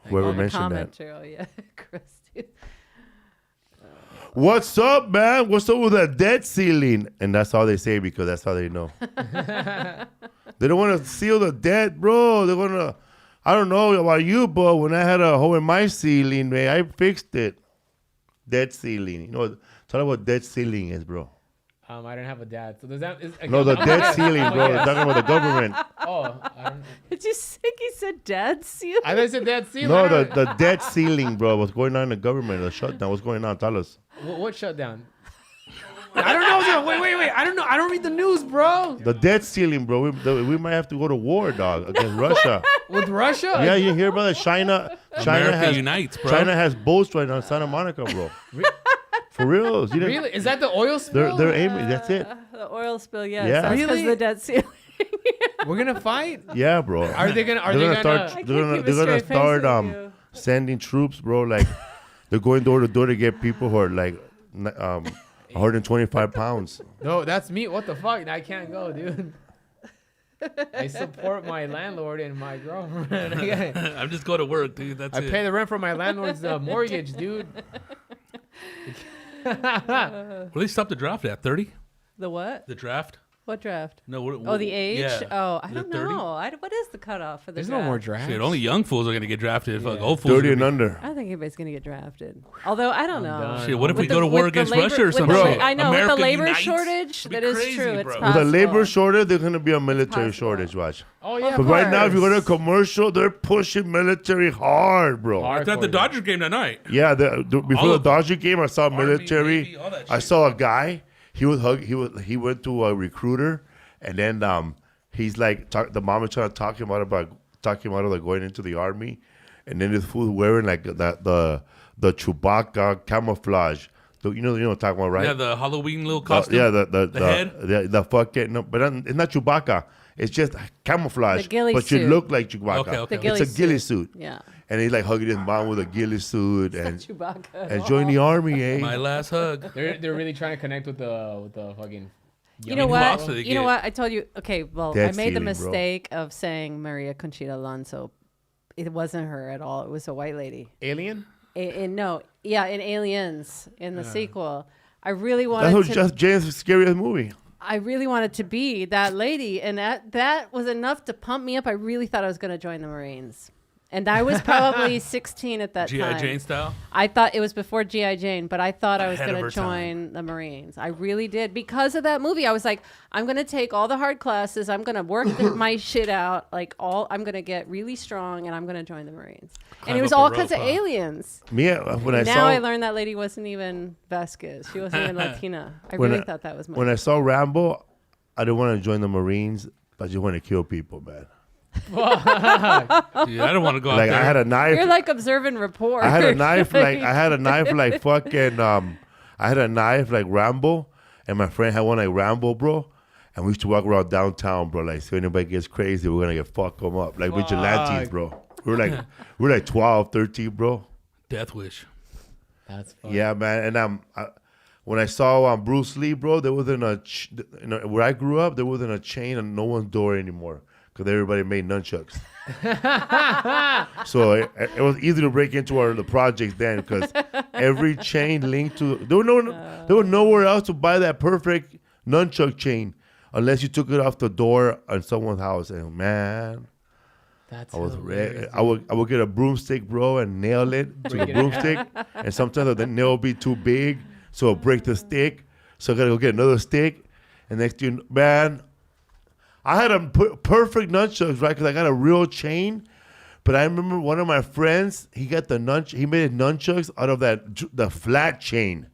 Whoever Oh, the mentioned comment that. trail, yeah. Krusty. What's up, man? What's up with that debt ceiling? And that's all they say because that's how they know. They don't want to seal the debt, bro. They're gonna. I don't know about you, but when I had a hole in my ceiling, man, I fixed it. Debt ceiling. You know, talk about what debt ceiling is, bro. I don't have a dad. So does that? No, the debt ceiling, bro. They're talking about the government. Oh, I don't. Did you think he said dead seal? I thought you said dad ceiling. No, the debt ceiling, bro. What's going on in the government? The shutdown. What's going on? Tell us. What shutdown? I don't know. Wait. I don't know. I don't read the news, bro. The debt ceiling, bro. We might have to go to war, dog, against Russia. With Russia? Yeah, you hear about it? China America has unites, bro. China has boats right now in Santa Monica, bro. For real? You didn't- Really? Is that the oil spill? They're aiming. That's it. The oil spill, yes. Yeah. That's because Really? the dead ceiling. We're gonna fight? Yeah, bro. Are they gonna? They're gonna start. I can't They're gonna. keep a They're gonna straight face start. with you. Sending troops, bro. Like they're going door to door to get people who are like 125 pounds. No, that's me. What the fuck? I can't go, dude. I support my landlord and my girlfriend. I'm just going to work, dude. That's I it. pay the rent for my landlord's mortgage, dude. Well, they stopped the draft at 30. The what? The draft? What draft? No. What, Oh, the age? Yeah. Oh, I Is don't it 30? know. What is the cutoff for the There's draft? no more drafts. Shit, only young fools are gonna get drafted. Fuck, Yeah. old fools. 30 are and gonna under. I don't think anybody's going to get drafted. Although, I don't know. done. be- Shit, what if With we the- go to war with the against labor- Russia or with some the la- shit? I know, America with the labor unites? shortage, It'd be that is crazy, true. It's bro. possible. With the labor shortage, there's gonna be a military possible. shortage. Watch. Oh yeah. Of But right now, if you go to a course. commercial, they're pushing military hard, bro. Hard. It's at the Dodgers game tonight. Yeah, before All the of them. Dodger game, I saw Army, military. Navy, all that I shit. saw a guy. He went to a recruiter, and then he's like the mom was trying to talk him out of like going into the army, and then this fool wearing like the Chewbacca camouflage. You know talking about, right? Yeah, the Halloween little costume. Yeah, the head. the fucking no, but it's not Chewbacca. It's just camouflage. The ghillie but you suit. look like Chewbacca. Okay, okay. The It's a ghillie ghillie suit. Yeah. And he's like hugging his mom with a ghillie suit and Chewbacca. join the army, eh? My last hug. They're really trying to connect with the fucking. You know who what? else did they You know get? what? I told you. Okay, well, Dead I made the ceiling, bro. mistake of saying Maria Conchita Alonso. It wasn't her at all. It was a white lady. Alien? In Aliens, in the sequel. I really That wanted was to. just James' scariest movie. I really wanted to be that lady, and that was enough to pump me up. I really thought I was going to join the Marines, and I was probably 16 at that G.I. time. Jane style. I thought it was before G.I. Jane, but I thought I was Ahead going of to her join the Marines. I really did. Because of that movie, I was like, I'm going to take all the hard classes. I'm going to work my shit out. I'm going to get really strong, and I'm going to join the Marines. And Climb it was up a all because of rope, huh? aliens. Me, when I Now I saw learned that lady wasn't even Vasquez. She wasn't even Latina. I When really I- thought that was my when I saw Rambo, I didn't want to join the Marines. I just want to kill people, man. Dude, I don't want to go out Like there. I had a knife. You're like observing report. I had a knife like fucking I had a knife like Rambo, and my friend had one like Rambo, bro. And we used to walk around downtown, bro. Like, so anybody gets crazy, we're gonna fuck them up, like vigilantes, bro. We're like 12, 13, bro. Death Wish. That's fun. Yeah, man. And when I saw Bruce Lee, bro, there wasn't where I grew up, there wasn't a chain on no one's door anymore because everybody made nunchucks. So it was easy to break into the projects then because every chain linked to there was nowhere else to buy that perfect nunchuck chain unless you took it off the door on someone's house. And man, That's I was hilarious, I would get a broomstick, bro, and nail it to the Break it. broomstick. And sometimes the nail would be too big, so it'll break the stick. So I gotta go get another stick. And next thing, man, I had a perfect nunchucks, right? Because I got a real chain. But I remember one of my friends, he made nunchucks out of the flat chain.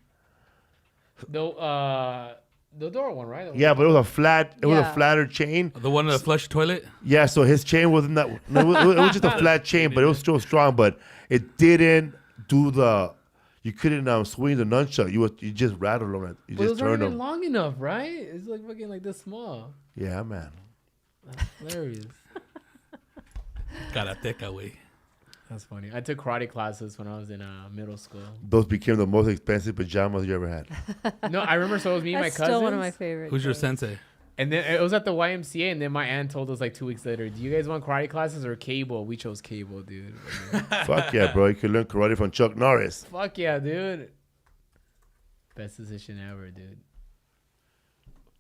The door one, right? Yeah, but it was a Yeah. flatter chain. The one in the flush toilet. Yeah, so his chain wasn't that. No, it was just a flat chain, but it was still strong. But it didn't do the. You couldn't swing the nunchuck. You just rattled them. You But it just was turned not even them. long enough, right? It's like fucking like this small. Yeah, man. That's hilarious. Karateka way. That's funny. I took karate classes when I was in middle school. Those became the most expensive pajamas you ever had. No, I remember. So it was me and my That's cousins. still one of my favorites. Who's your sensei? And then it was at the YMCA, and then my aunt told us like 2 weeks later, "Do you guys want karate classes or cable?" We chose cable, dude. Fuck yeah, bro. You could learn karate from Chuck Norris. Fuck yeah, dude. Best decision ever, dude.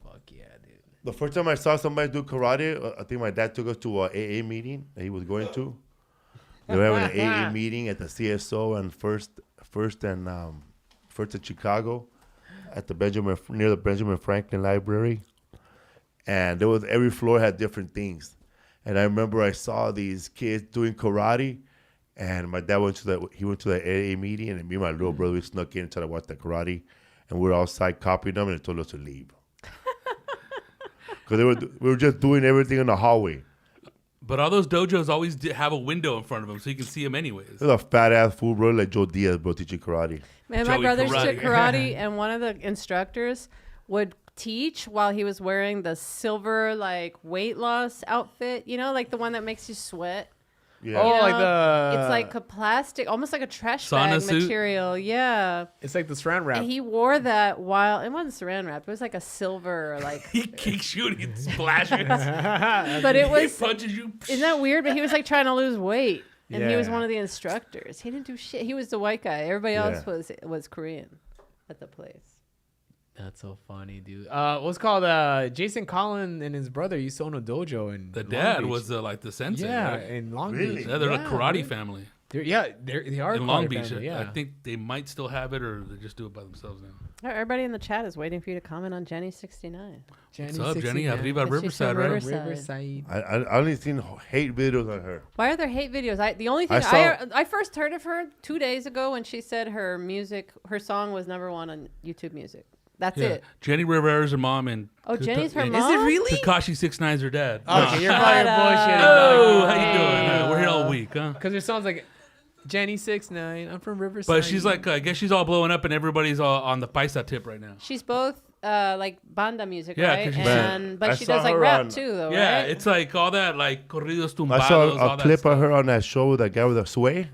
Fuck yeah, dude. The first time I saw somebody do karate, I think my dad took us to an AA meeting that he was going to. They were having an AA meeting at the CSO and First in Chicago, at the near the Benjamin Franklin Library, and every floor had different things. And I remember I saw these kids doing karate, and my dad went to the AA meeting, and me and my little brother we snuck in and tried to watch the karate, and we were outside copying them, and they told us to leave because we were just doing everything in the hallway. But all those dojos always have a window in front of them, so you can see them anyways. There's a fat ass fool, bro, like Joe Diaz, bro, teaching karate. Man, my Joey brothers Karate. took karate, and one of the instructors would teach while he was wearing the silver like weight loss outfit. You know, like the one that makes you sweat. Yeah. Oh, You like know, the. It's like a plastic, almost like a trash Sauna bag suit? material. Yeah. It's like the saran wrap. And he wore that while it wasn't saran wrap. It was like a silver, like. He kicks you and he splashes. But it He was. punches you. Isn't that weird? But he was like trying to lose weight, and he was Yeah. one of the instructors. He didn't do shit. He was the white guy. Everybody else was Korean at the place. That's so funny, dude. What's called Jason Collin and his brother used to own a dojo in The Long dad Beach. was like the sensei. Yeah, right? in Long Really? Beach. Yeah, they're a karate dude. family They are in a Long karate Beach. family, yeah. I think they might still have it, or they just do it by themselves now. Everybody in the chat is waiting for you to comment on Jenny69. Jenny What's up, Jenny? 69. Arriba She's Riverside, from right? Riverside. Riverside. I only seen hate videos on her. Why are there hate videos? The only thing I first heard of her 2 days ago when she said her song was #1 on YouTube Music. That's Yeah. it. Jenny Rivera's her mom, and Oh, Jenny's her and mom? Is it really? Takashi 69's her dad. Oh, okay, you're Shut probably up. bullshitting. Oh, how you doing? We're here all week, huh? Because it sounds like Jenny 69. I'm from Riverside. But she's like, I guess she's all blowing up, and everybo's all on the paisa tip right now. She's both like banda music, Yeah, right? 'cause she's- And I but she saw does like her rap on- too, though, Yeah, right? it's like all that, like corridos tumbados. I saw all a that clip stuff. of her on that show with that guy with the sway,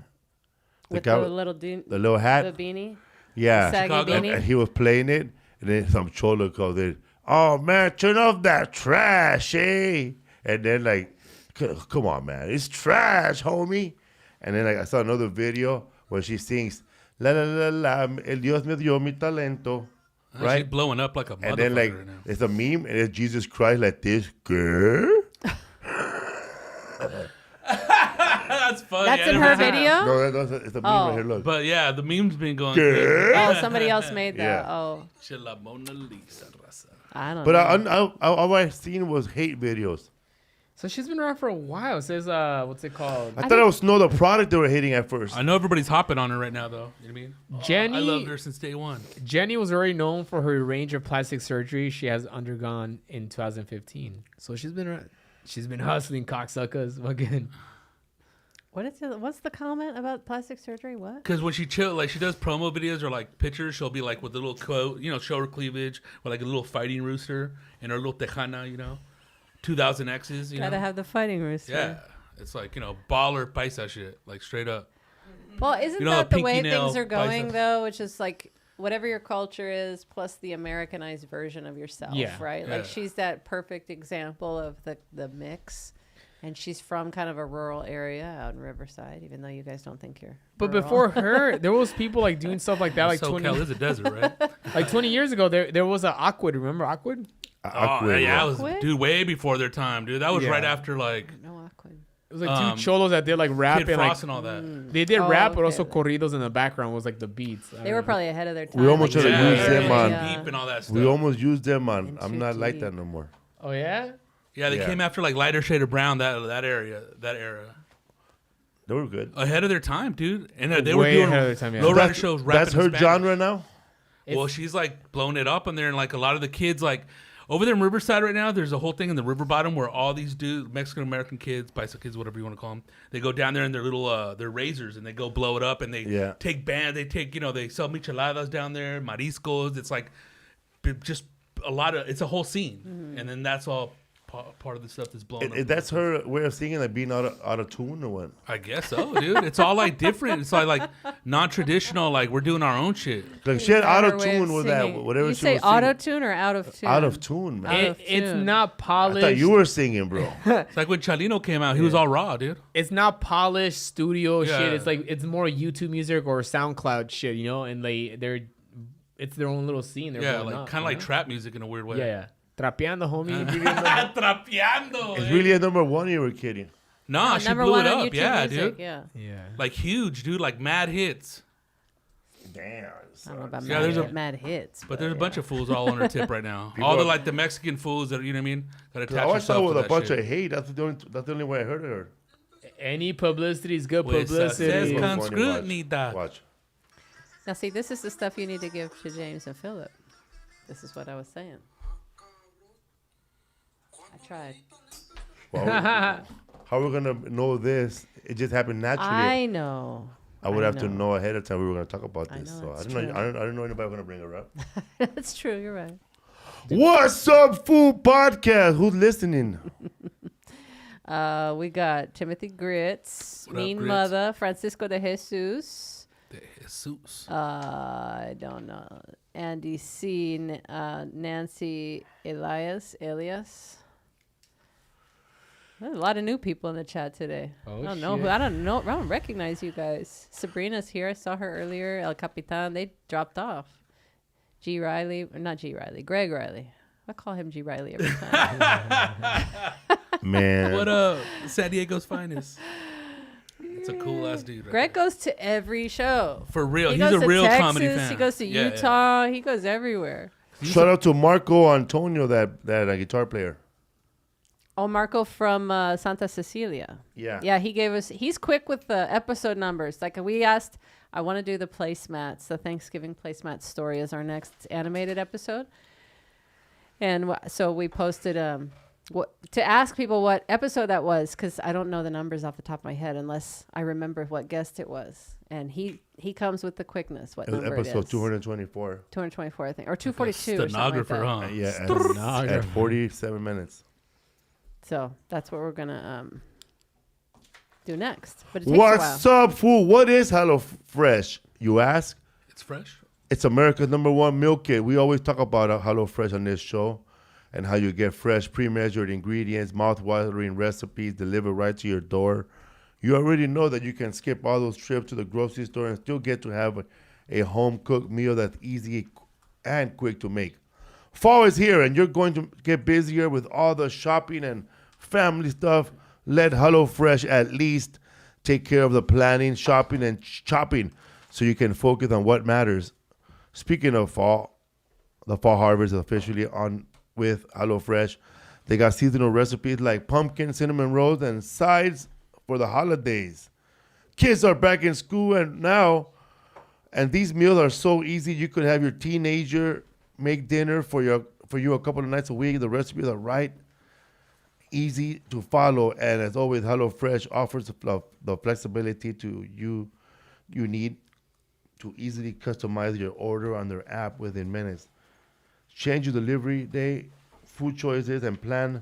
with guy the with little the little hat. the beanie, Yeah, saggy Chicago. and beanie. he was playing it, and then some cholo called in. Oh man, turn off that trash, eh? And then like, come on, man, it's trash, homie. And then like I saw another video where she sings la la la la, el Dios me dio mi talento, She's right? blowing up like a motherfucker And then like right now. it's a meme, and it's Jesus Christ like this, girl. That's funny. That's I in never her seen that. video. No, it's a meme Oh. right here. Look, But yeah, the meme's been going. girl. Oh, somebody else made that. Yeah. Oh, She la Mona Lisa, raza. I don't But know. all I seen was hate videos. So she's been around for a while. It says, what's it called? I thought it was Snow the product they were hating at first. I know everybody's hopping on her right now, though. You know what I mean? Jenny- I loved her since day one. Jenny was already known for her range of plastic surgery she has undergone in 2015. So she's been hustling cocksuckers again. What's the comment about plastic surgery? What? Because when she she does promo videos or like pictures, she'll be like with a little quote, show her cleavage with like a little fighting rooster and her little tejana, 2000 X's, Gotta have the fighting rooster. Yeah. It's like, baller paisa shit, like straight up. Well, isn't You know, that the the way pinky nail things are going bicep. though? Which is like whatever your culture is, plus the Americanized version of yourself, Yeah. right? Yeah. Like she's that perfect example of the mix, and she's from kind of a rural area out in Riverside, even though you guys don't think you're. But rural. before her, there was people like doing stuff like that, like SoCal is a desert, right? like 20 years ago. There was a Aquid. Remember Aquid? Oh, yeah, it was, Aquid? dude, way before their time, dude. That was Yeah. right after, like, No awkward. It was like two cholos that did like rap Kid and Frost like and all that. they did rap, but okay. also corridos in the background was like the beats. They were probably ahead of their time. We almost like tried to you use said. them on- Deep and all that stuff. We almost used them on. And I'm too not like deep. that no more. Oh yeah. Yeah, they Yeah. came after like lighter shade of brown. That era. They were good. Ahead of their time, dude. And they were Way doing ahead of their time, yeah. lowrider shows. rapping That's her in Spanish. genre now. Well, she's like blown it up on there, and like a lot of the kids, like over there in Riverside right now, there's a whole thing in the river bottom where all these dudes, Mexican American kids, bicycle kids, whatever you want to call them, they go down there in their little their razors and they go blow it up, and they take they sell micheladas down there, mariscos. It's like just a lot of, it's a whole scene, and then that's all part of the stuff that's blown up. That's her way of singing, like being out of tune or what? I guess so, dude. It's all like different. It's like non-traditional. Like we're doing our own shit. Like she had Got her auto way of tune with that, singing. whatever You she say was singing. auto tune or out of tune? Out of tune, man. Out of It's tune. not I polished. thought you were singing, bro. It's like when Chalino came out, he was all raw, dude. It's not polished studio Yeah. shit. It's like it's more YouTube music or SoundCloud shit, you know. And it's their own little scene. They're Yeah, blowing like up, kind of you like know? trap music in a weird way. Yeah. Trapeando, homie. Trapeando. It's really a number one. You were kidding. Nah, she Number blew one it on up. YouTube Yeah, music, dude. Yeah. Yeah. Like huge, dude. Like mad hits. Damn. I don't know about Yeah, mad, there's a- mad hits. But there's a yeah. bunch of fools all on her tip right now. People All the are- like the Mexican fools that, you know what I mean, that I attach watched that themselves with to a that bunch shit. of hate. That's the only way I heard her. Any publicity is good Pues publicity. haces Watch. con scrutiny, da. Watch. Now, see, this is the stuff you need to give to James and Philip. This is what I was saying. I tried. Well, how are we gonna know this? It just happened naturally. I know. I would I have to know. know ahead of time we were gonna talk about I this. know, So I it's didn't know. true. I didn't know anybody was gonna bring her up. That's true. You're right. What's up, Food Podcast? Who's listening? We got Timothy Grits, What up, Mean Grits? Mother, Francisco de Jesus. De Jesus. I don't know. Andy C. Nancy Elias. There's a lot of new people in the chat today. Oh, I don't know. shit. I don't recognize you guys. Sabrina's here. I saw her earlier. El Capitan. They dropped off. G. Riley. Not G. Riley. Greg Riley. I call him G. Riley every time. Man. What up? San Diego's finest. It's a cool ass dude. Right Greg goes to every show. For real. He He's goes a to real Texas, comedy fan. He goes to Yeah, yeah. Utah. He goes everywhere. Shout out to Marco Antonio, that guitar player. Oh, Marco from Santa Cecilia. Yeah. Yeah, he's quick with the episode numbers. Like we asked, I want to do the placemats. The Thanksgiving placemat story is our next animated episode. And so we posted to ask people what episode that was, because I don't know the numbers off the top of my head unless I remember what guest it was. And he comes with the quickness. What It was number episode it is. 224. 224, I think. Or 242 or something like Stenographer, that. huh? Yeah, at 47 minutes. So that's what we're going to do next. But it takes What's a while. up, fool? What is HelloFresh, you ask? It's fresh. It's America's #1 meal kit. We always talk about HelloFresh on this show and how you get fresh, pre-measured ingredients, mouth-watering recipes delivered right to your door. You already know that you can skip all those trips to the grocery store and still get to have a home-cooked meal that's easy and quick to make. Fall is here, and you're going to get busier with all the shopping and family stuff. Let HelloFresh at least take care of the planning, shopping, and chopping so you can focus on what matters. Speaking of fall, the fall harvest is officially on with HelloFresh. They got seasonal recipes like pumpkin, cinnamon rolls, and sides for the holidays. Kids are back in school and these meals are so easy. You could have your teenager make dinner for you a couple of nights a week. The recipes are right, easy to follow, and as always, HelloFresh offers the flexibility you need to easily customize your order on their app within minutes. Change your delivery day, food choices, and plan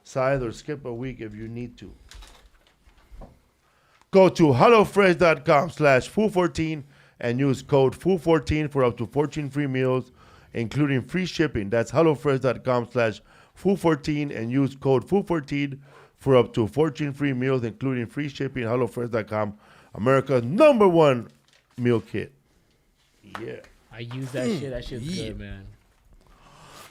size or skip a week if you need to. Go to HelloFresh.com/Food14 and use code Food14 for up to 14 free meals, including free shipping. That's HelloFresh.com/Food14 and use code Food14 for up to 14 free meals, including free shipping. HelloFresh.com, America's #1 meal kit. Yeah. I use that shit. That shit's good, man.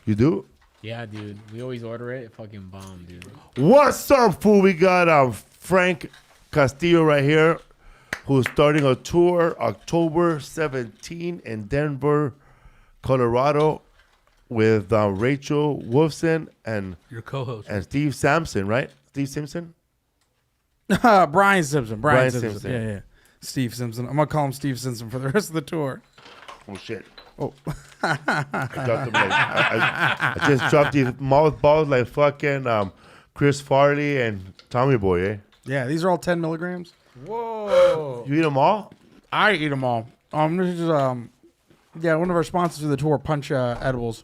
You do? Yeah, dude. We always order it. Fucking bomb, dude. What's up, fool? We got Frank Castillo right here, who's starting a tour October 17 in Denver, Colorado, with Rachel Wolfson and Your co-host. Steve Sampson, right? Steve Simpson? Brian Simpson. Brian Simpson. Simpson. Yeah. Steve Simpson. I'm going to call him Steve Simpson for the rest of the tour. Oh, shit. Oh. I just dropped these mouth balls like fucking Chris Farley and Tommy Boy, eh? Yeah, these are all 10 milligrams. Whoa. You eat them all? I eat them all. This is one of our sponsors of the tour, Punch Edibles.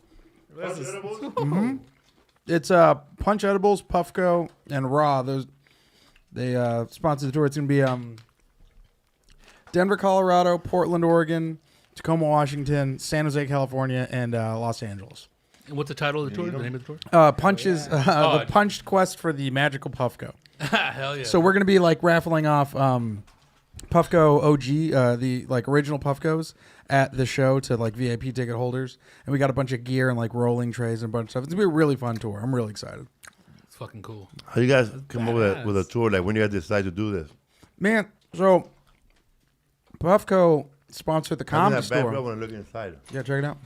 It's Punch Edibles, Puffco, and Raw. They sponsor the tour. It's gonna be Denver, Colorado, Portland, Oregon, Tacoma, Washington, San Jose, California, and Los Angeles. And what's the title of the tour? The name of the tour? Punch is the Punched Quest for the Magical Puffco. Hell yeah. So we're gonna be like raffling off Puffco OG, the like original Puffcos at the show to like VIP ticket holders, and we got a bunch of gear and like rolling trays and a bunch of stuff. It's gonna be a really fun tour. I'm really excited. It's fucking cool. How you guys come up with a tour? Like when you guys decide to do this? Man, so Puffco sponsored the How Comedy does that back Store. up when I look inside? Yeah, check it out.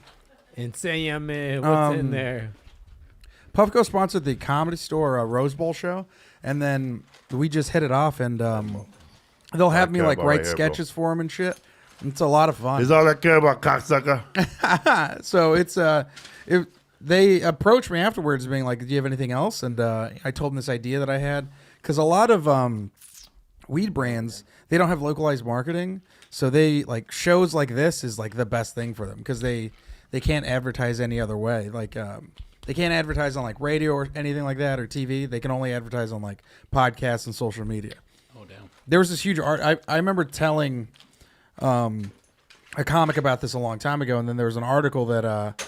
Enséñame what's in there. Puffco sponsored the Comedy Store Rose Bowl show, and then we just hit it off, and they'll have me care like about write right here, sketches for them and shit. It's a lot of fun. It's all I care about, cocksucker. So they approached me afterwards being like, do you have anything else? And I told them this idea that I had, because a lot of weed brands, they don't have localized marketing, so they like shows like this is like the best thing for them, because they can't advertise any other way. Like they can't advertise on like radio or anything like that or TV. They can only advertise on like podcasts and social media. Oh, damn. There was this huge art. I remember telling a comic about this a long time ago, and then there was an article that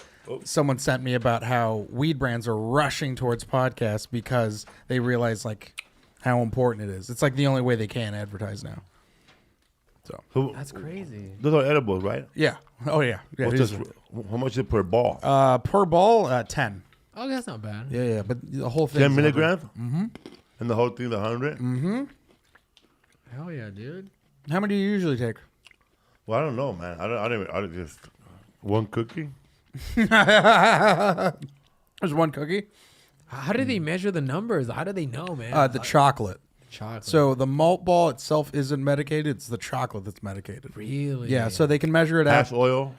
someone sent me about how weed brands are rushing towards podcasts because they realize like how important it is. It's like the only way they can advertise now. So That's crazy. Those are edibles, right? yeah, oh yeah, What's these this, how much is it per ball? per ball 10. Oh, that's not bad. Yeah, but the whole thing. 10 milligrams? Mm-hmm. And the whole thing, the 100? Mm-hmm. Hell yeah, dude. How many do you usually take? Well, I don't know, man. I don't just one cookie. There's one cookie. How do they measure the numbers? How do they know, man? The chocolate. Chocolate. So the malt ball itself isn't medicated. It's the chocolate that's medicated. Really? Yeah, so they can measure it Hash out. oil.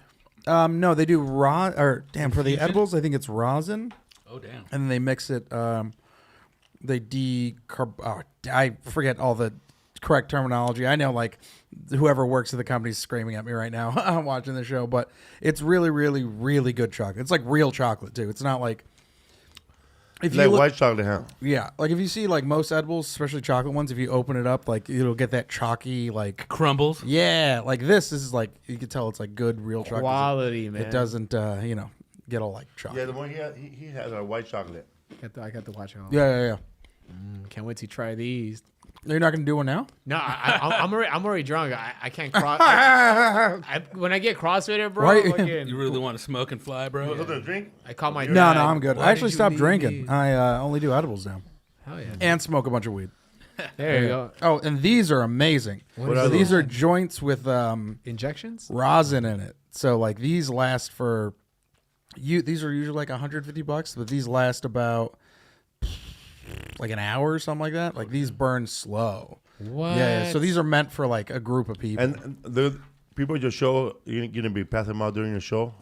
No, they do for the edibles, I think it's rosin, Oh, damn. and then they mix it. They I forget all the correct terminology. I know like whoever works at the company's screaming at me right now watching the show, but it's really, really, really good chocolate. It's like real chocolate too. It's not like if you Like look, white chocolate, huh? yeah, like if you see like most edibles, especially chocolate ones, if you open it up, like it'll get that chalky like. Crumbles. Yeah, like this is like you can tell it's like good real chocolate. Quality, man. It doesn't, get all like chocolate. Yeah, the one he has a white chocolate. I got to watch it. Yeah. Can't wait to try these. You're not gonna do one now? No, I'm already drunk. I can't cross. When I get CrossFitter, bro, Right. fucking- You really want to smoke and fly, bro? Something to drink? I call my No, dad. I'm good. Why I actually did you stopped leave drinking. me? I only do edibles now Hell yeah. and smoke a bunch of weed. There you go. Oh, and these are amazing. What So are these those? are joints with Injections? rosin in it. So like these last for these are usually like $150, but these last about like an hour or something like that. Like these burn slow. What? Yeah. So these are meant for like a group of people. And the people at your show, you're going to be passing them out during your show?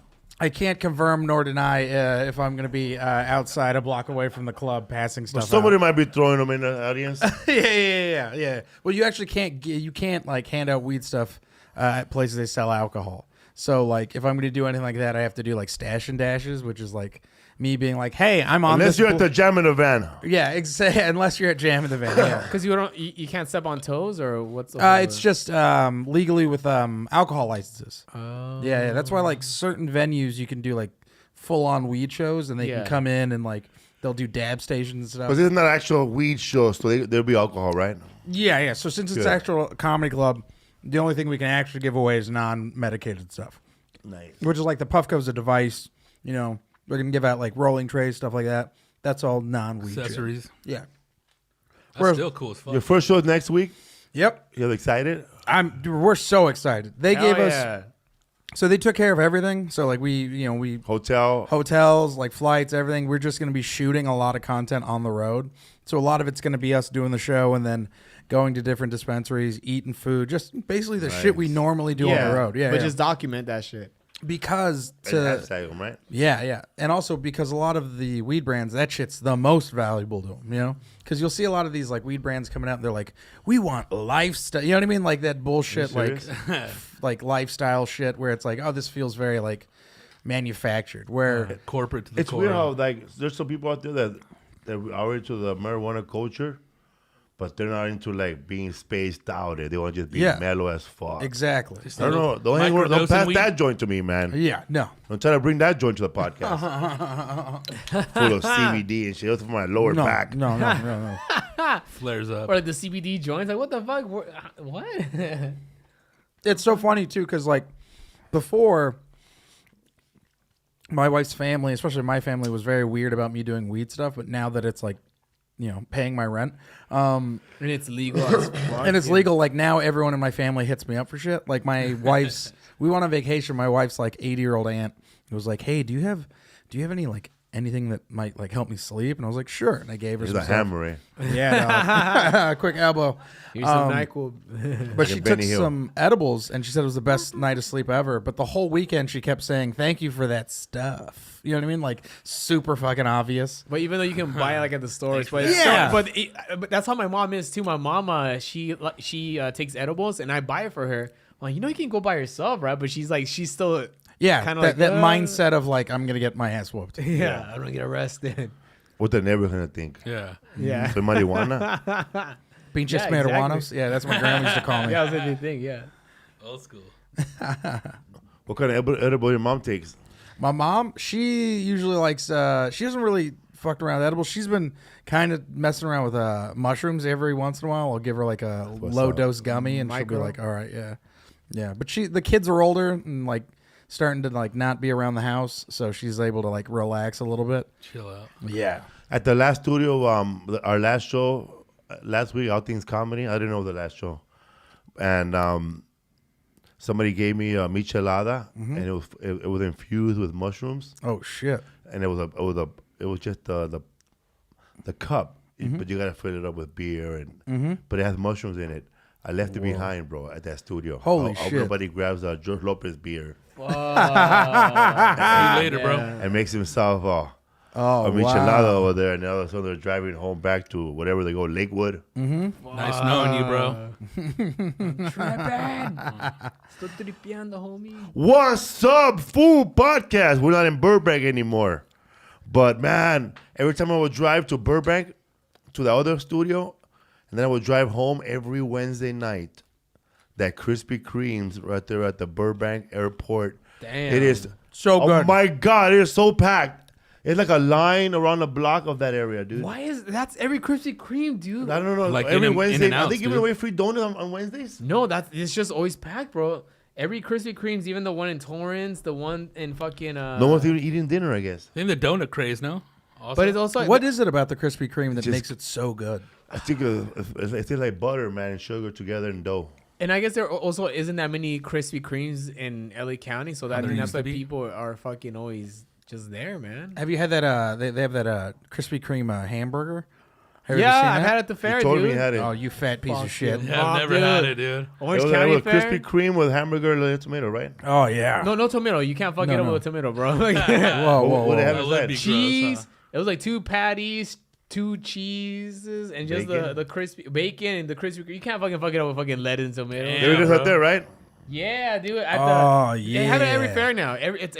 I can't confirm nor deny if I'm going to be outside a block away from the club passing But stuff somebody out. might be throwing them in the audience. Yeah. Well, you actually can't like hand out weed stuff at places they sell alcohol. So like if I'm going to do anything like that, I have to do like stash and dashes, which is like me being like, hey, I'm on Unless this. you're at the jam in the van. Yeah, unless you're at Jam in the Van. Yeah. Because you can't step on toes, or what's the whole- It's just legally with alcohol licenses. Oh. Yeah, that's why like certain venues you can do like full on weed shows, and they Yeah. can come in and like they'll do dab stations and stuff. But this is not actual weed show, so there'll be alcohol, right? Yeah. So since it's Good. actual comedy club, the only thing we can actually give away is non-medicated stuff, Nice. which is like the Puffco's a device. You know, we're gonna give out like rolling trays, stuff like that. That's all non-weed shit. Accessories. Yeah. That's still cool as fuck. Your first show is next week. Yep. You excited? We're so excited. They Hell gave us. yeah. So they took care of everything. So like we Hotel. hotels, like flights, everything. We're just going to be shooting a lot of content on the road. So a lot of it's going to be us doing the show and then going to different dispensaries, eating food, just basically the shit we normally do on the road. Yeah, But yeah. just document that shit. because And hashtag them, right? yeah, and also because a lot of the weed brands, that shit's the most valuable to them, you know? Because you'll see a lot of these like weed brands coming out and they're like, we want lifestyle, you know what I mean? Like that bullshit, like like lifestyle shit where it's like, oh, this feels very like manufactured. Where Corporate to the It's core. weird how like there's some people out there that are into the marijuana culture, but they're not into like being spaced out. They want to just be mellow as fuck. exactly. I don't know. Don't pass that joint to me, man. Yeah, no. Don't try to bring that joint to the podcast. Full of CBD and shit. That's for my lower back. No. Flares up. Or like the CBD joints. Like, what the fuck? What? It's so funny too because like before my wife's family, especially my family, was very weird about me doing weed stuff, but now that it's like, you know, paying my rent, And it's legal as fuck. and it's legal, like now everyone in my family hits me up for shit. Like my wife's, we went on vacation. My wife's like 80-year-old aunt was like, "Hey, do you have any like anything that might like help me sleep?" And I was like, "Sure." And I gave her He's some a stuff. hammer, eh? Yeah, quick elbow. Here's some NyQuil. But she Like took Benny Hill. some edibles, and she said it was the best night of sleep ever. But the whole weekend, she kept saying, "Thank you for that stuff." You know what I mean? Like super fucking obvious. But even though you can buy it like at the stores, but Yeah. but that's how my mom is too. My mama, she takes edibles, and I buy it for her. Well, you know you can go by yourself, right? But she's still Yeah, Kinda that, like, that mindset of like I'm gonna get my ass whooped. yeah, I don't get arrested. What the neighborhood gonna think? Yeah. Yeah, Some marijuana? Pinches Yeah, marijuanos. exactly. Yeah, that's what my grandma used to call me. yeah, that was the thing. Yeah, Old school. What kind of edible your mom takes? My mom, she usually likes. She doesn't really fuck around with edibles. She's been kind of messing around with mushrooms every once in a while. I'll give her like a low dose gummy, and she'll be Micro. like, "All right, yeah." But the kids are older and like starting to like not be around the house, so she's able to like relax a little bit. Chill out. Yeah. At the last studio, our last show, last week, All Things Comedy, I didn't know the last show. And somebody gave me a michelada, and it was infused with mushrooms. Oh shit. And it was just the cup, but you gotta fill it up with beer but it has mushrooms in it. I left it behind, bro, at that studio. Holy I hope shit. nobody grabs a George Lopez beer See you later, bro. and makes himself a Oh michelada wow. over there, and all of a sudden they're driving home back to whatever they go, Lakewood. Nice knowing you, bro. still tripeando, homie. What's up, Food Podcast? We're not in Burbank anymore. But man, every time I would drive to Burbank, to the other studio, and then I would drive home every Wednesday night, that Krispy Kreme's right there at the Burbank airport. Damn. It is So oh good. my God, it is so packed. It's like a line around the block of that area, dude. Why is that's every Krispy Kreme, dude? I don't know. Like every in Wednesday, and are they outs, giving dude. away free donuts on Wednesdays? No, it's just always packed, bro. Every Krispy Kreme's, even the one in Torrance, the one in fucking. No one's even eating dinner, I guess. I think the donut craze, no? Also? But it's also What is it about the Krispy Kreme that Just- makes it so good? I think it tastes like butter, man, and sugar together in dough. And I guess there also isn't that many Krispy Kremes in LA County, so that There that's used why to be. people are fucking always just there, man. Have you had that? They have that Krispy Kreme hamburger. Have you Yeah, ever seen I've that? had it at the fair, You told dude. me you had it. Oh, you fat piece Fuck of shit. you. Yeah, I've Fuck, never had dude. it, dude. Orange It was County with Fair. Krispy Kreme with hamburger and tomato, right? Oh yeah. No tomato. You can't fuck No, it up no. with a tomato, bro. Like, Whoa, whoa, What they whoa. have That is would that? be gross, cheese. huh? It was like 2 patties, 2 cheeses, and just Bacon? the crispy bacon and the Krispy Kreme. You can't fuck it up with fucking lettuce and tomato. Damn. They were just bro. out there, right? Yeah, dude. At Oh, They have it at every yeah. fair now. You It's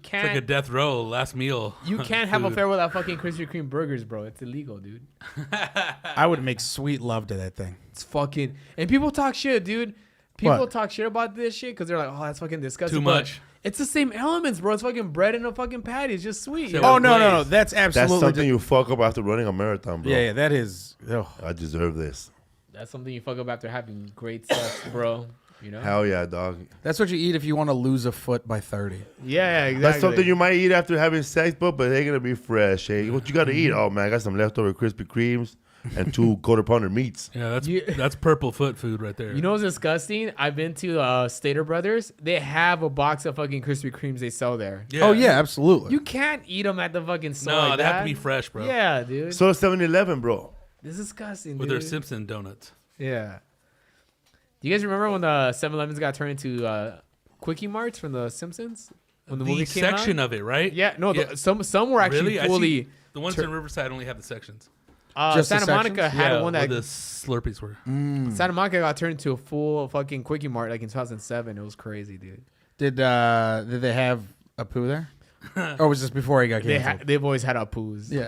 can't. like a death row last meal. You can't have a Food. fair without fucking Krispy Kreme burgers, bro. It's illegal, dude. I would make sweet love to that thing. It's fucking. And people talk shit, dude. People What? talk shit about this shit because they're like, oh, that's fucking disgusting. Too but much. It's the same elements, bro. It's fucking bread and a fucking patty. It's just sweet. So- you know? Oh no, no, no. Glaze. That's That's absolutely. something you fuck up after running a marathon, bro. yeah, that is. Oh. I deserve this. That's something you fuck up after having great sex, bro. You know? Hell yeah, dog. That's what you eat if you want to lose a foot by 30. Yeah, exactly. That's something you might eat after having sex, but it ain't gonna be fresh. Hey, what you gotta eat? Oh man, I got some leftover Krispy Kremes. and 2 quarter pounder meats. Yeah, that's purple foot food right there. You know what's disgusting? I've been to Stater Brothers. They have a box of fucking Krispy Kremes they sell there. Yeah. Oh yeah, absolutely. You can't eat them at the fucking store. No, like they that. have to be fresh, bro. Yeah, dude. So 7-Eleven, bro. This is disgusting, With dude. their Simpson donuts. Yeah. Do you guys remember when the 7-Elevens got turned into Quickie Marts from the Simpsons? When the movie came section out? of it, right? Yeah, no, Yeah. some were actually Really? fully. The ones in Riverside only have the sections. Just the Santa Monica sections? had Yeah, one where that the Slurpees were. Santa Monica got turned into a full fucking Quickie Mart like in 2007. It was crazy, dude. Did they have a poo there? Or was this before he got canceled? They've always had Apu's. Yeah.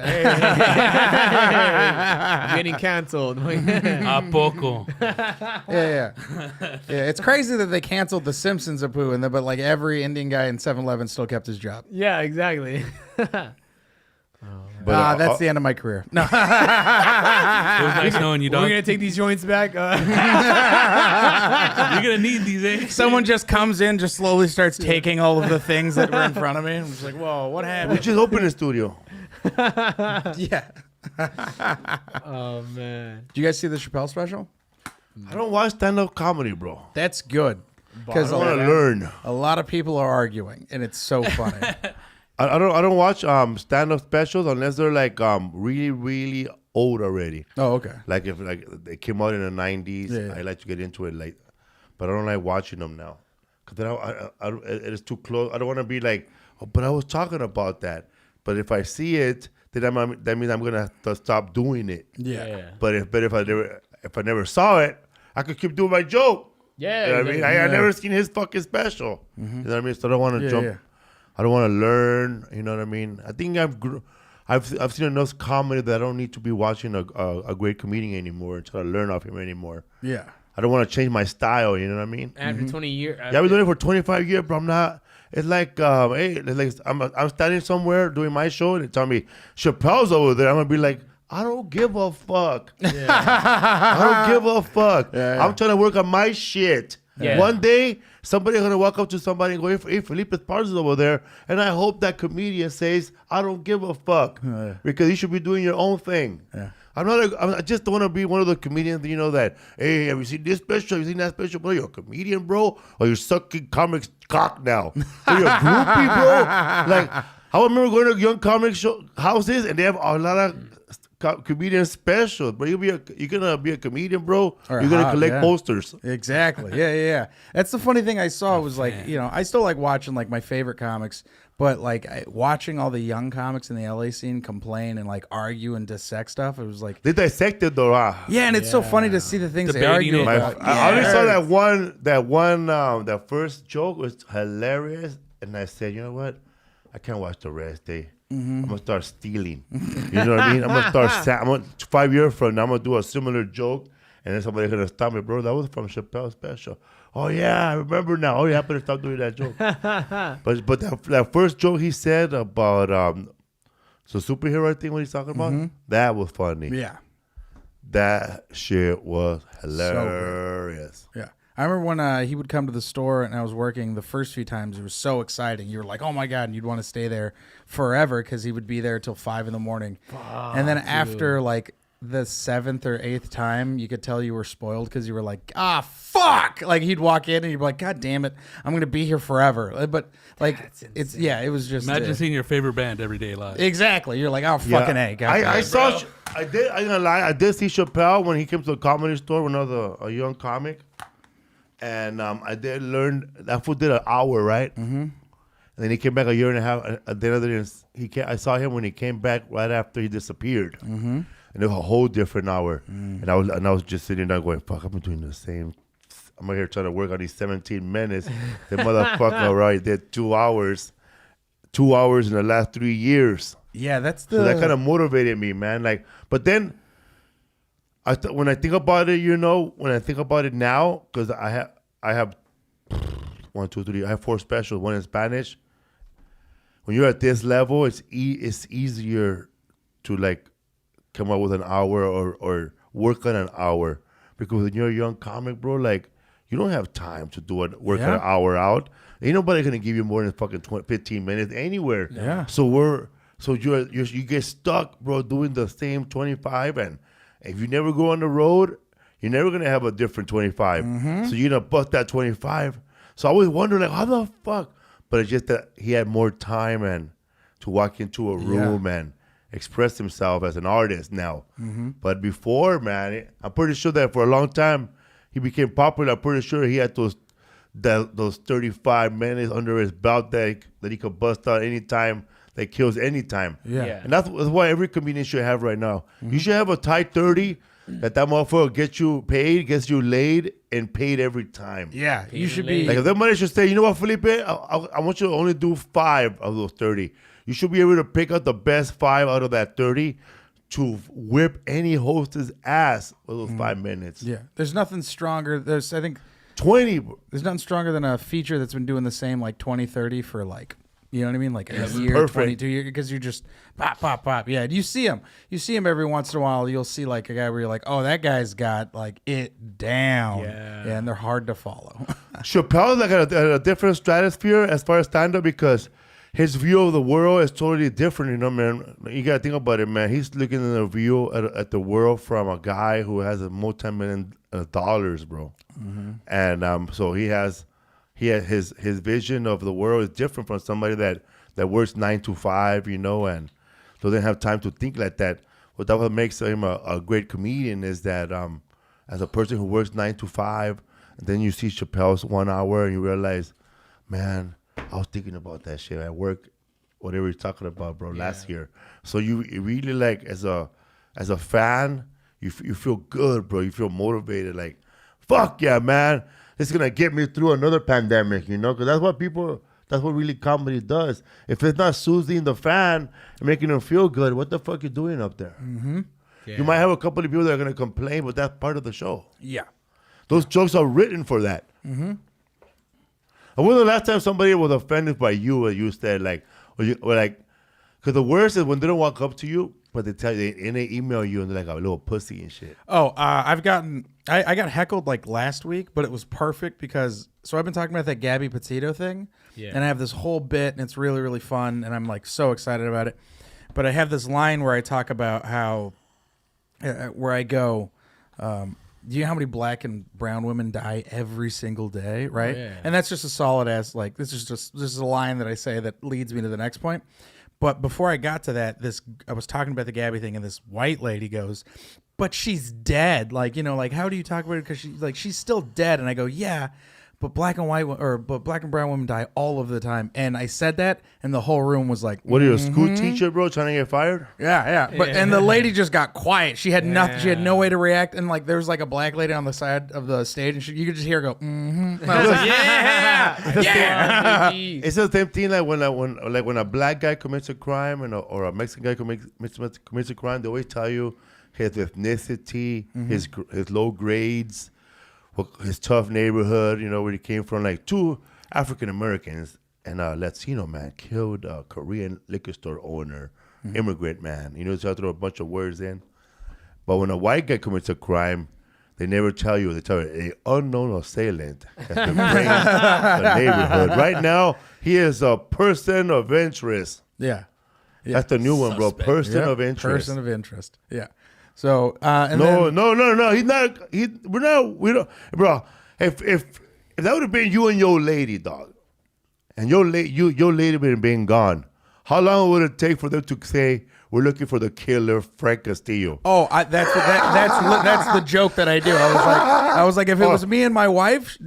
I'm getting canceled. A poco. Yeah. It's crazy that they canceled the Simpsons Apu, but like every Indian guy in 7-Eleven still kept his job. Yeah, exactly. But That's the end of my career. No. It was nice knowing you, We're dog. gonna take these joints back. You're gonna need these, eh? Someone just comes in, just slowly starts taking all of the things that were in front of me. I'm just like, whoa, what we happened? just opened a studio. Yeah. Oh man. Did you guys see the Chappelle special? I don't watch stand-up comedy, bro. That's good. Because I want to learn. a lot of people are arguing, and it's so funny. I don't watch stand-up specials unless they're like really, really old already. Oh, okay. Like if they came out in the 90s, Yeah. I like to get into it late. But I don't like watching them now. Because then it is too close. I don't want to be like, oh, but I was talking about that. But if I see it, then that means I'm going to have to stop doing it. Yeah. But if I never saw it, I could keep doing my joke. Yeah. You know what I mean? I never seen his fucking special. You know what I mean? So I don't want to jump. Yeah. I don't want to learn. You know what I mean? I think I've seen enough comedy that I don't need to be watching a great comedian anymore and try to learn off him anymore. Yeah. I don't want to change my style. You know what I mean? After 20 years. Yeah, I've been doing it for 25 years, but I'm not. It's like, hey, it's like I'm standing somewhere doing my show and they tell me Chappelle's over there. I'm gonna be like, I don't give a fuck. I don't give a fuck. Yeah. I'm trying to work on my shit. Yeah. One day, somebody's gonna walk up to somebody and go, "Hey, Felipe Esparza is over there," and I hope that comedian says, "I don't give a fuck," because you should be doing your own thing. Yeah. I just don't want to be one of the comedians, you know, that, hey, have you seen this special? Have you seen that special? Bro, you're a comedian, bro? Or you're sucking comics cock now? Or you're a groupie, bro? Like, I remember going to young comic houses, and they have a lot of comedian specials. But you're gonna be a comedian, bro? Or You're gonna hot, collect yeah. posters. Exactly. Yeah. That's the funny thing I saw was like, you know, I still like watching like my favorite comics, but like watching all the young comics in the LA scene complain and like argue and dissect stuff, it was like, They dissected though. yeah, and it's so funny to see the things they Debating argue over about. I only saw that first joke was hilarious, and I said, you know what? I can't watch the rest. I'm gonna start stealing. You know what I mean? I'm gonna start. 5 years from now, I'm gonna do a similar joke, and then somebody's gonna stop me, bro. That was from Chappelle's special. Oh yeah, I remember now. Oh yeah, I better stop doing that joke. but that first joke he said about the superhero thing, what he's talking about, that was funny. Yeah. That shit was hilarious. Yeah. I remember when he would come to the store and I was working the first few times, it was so exciting. You were like, oh my God, and you'd want to stay there forever because he would be there till 5 a.m. And then after like the 7th or 8th time, you could tell you were spoiled because you were like, fuck. Like he'd walk in and you'd be like, God damn it, I'm going to be here forever. But like, it was just. Imagine seeing your favorite band every day live. Exactly. You're like, oh, fucking A. I saw. I ain't gonna lie. I did see Chappelle when he came to the Comedy Store when I was a young comic, and I did learn that fool did an hour, right? Mm-hmm. And then he came back a year and a half. I saw him when he came back right after he disappeared, and it was a whole different hour. And I was just sitting there going, "Fuck, I'm doing the same. I'm out here trying to work on these 17 minutes. The motherfucker already did 2 hours." 2 hours in the last 3 years. Yeah, that's So that kind of motivated me, man. Like, but then, when I think about it, when I think about it now, because I have 1, 2, 3, I have 4 specials, 1 in Spanish. When you're at this level, it's easier to like come up with an hour or work on an hour, because when you're a young comic, bro, like you don't have time to work an hour out. Ain't nobody gonna give you more than fucking 15 minutes anywhere. Yeah. So you get stuck, bro, doing the same 25, and if you never go on the road, you're never gonna have a different 25. So you're gonna bust that 25. So I always wonder, like, how the fuck? But it's just that he had more time and to walk into a room and express himself as an artist now. But before, man, I'm pretty sure that for a long time he became popular. I'm pretty sure he had those 35 minutes under his belt that he could bust out anytime, that kills anytime. Yeah. And that's why every comedian should have right now. You should have a tight 30 that motherfucker gets you paid, gets you laid, and paid every time. Yeah, you should be. Like if that money should say, you know what, Felipe, I want you to only do 5 of those 30. You should be able to pick out the best 5 out of that 30 to whip any host's ass for those 5 minutes. Yeah, there's nothing stronger. I think 20. there's nothing stronger than a feature that's been doing the same like 20, 30 for like, you know what I mean? Like a year, perfect. 22 years, because you're just pop, pop, pop. Yeah, you see him. You see him every once in a while. You'll see like a guy where you're like, oh, that guy's got like it down. Yeah, and they're hard to follow. Chappelle's like at a different stratosphere as far as stand-up because his view of the world is totally different, you know, man. You got to think about it, man. He's looking at the view at the world from a guy who has a multi-million dollars, bro. And so he has his vision of the world is different from somebody that works 9 to 5, you know, and doesn't have time to think like that. What makes him a great comedian is that as a person who works 9 to 5, and then you see Chappelle's 1 hour and you realize, man, I was thinking about that shit at work, whatever you're talking about, bro, last year. So you really like, as a fan, you feel good, bro. You feel motivated, like, fuck yeah, man. It's going to get me through another pandemic, you know, because that's what really comedy does. If it's not soothing the fan and making them feel good, what the fuck you doing up there? You might have a couple of people that are going to complain, but that's part of the show. Yeah. Those jokes are written for that. And when the last time somebody was offended by you, or you said like, because the worst is when they don't walk up to you, but they tell you and they email you and they're like a little pussy and shit. Oh, I got heckled like last week, but it was perfect because I've been talking about that Gabby Petito thing, and I have this whole bit and it's really, really fun and I'm like so excited about it. But I have this line where I talk about how where I go. Do you know how many black and brown women die every single day, right? Oh, yeah. And that's just a solid ass, like, this is a line that I say that leads me to the next point. But before I got to that, I was talking about the Gabby thing, and this white lady goes, but she's dead. Like, you know, like, how do you talk about it? Because she's still dead. And I go, yeah, but black and brown women die all of the time. And I said that, and the whole room was like, what are you, a school teacher, bro, trying to get fired? Yeah. But and the lady just got quiet. She had nothing. She had no way to react. And like, there was like a black lady on the side of the stage, and you could just hear her go, And I was like, yeah. It's the same thing like when a black guy commits a crime or a Mexican guy commits a crime. They always tell you his ethnicity, his low grades, his tough neighborhood, you know, where he came from. Like 2 African Americans and a Latino man killed a Korean liquor store owner, immigrant man. You know, so I throw a bunch of words in. But when a white guy commits a crime, they never tell you. They tell you an unknown assailant has been bringing the neighborhood. Right now, he is a person of interest. Yeah. That's the new one, bro. Person of interest. Person of interest. Yeah. So no. He's not. We don't, bro. If that would have been you and your lady, dog, and your lady been gone, how long would it take for them to say we're looking for the killer, Frank Castillo? Oh, that's the joke that I do. I was like, if it was me and my wife,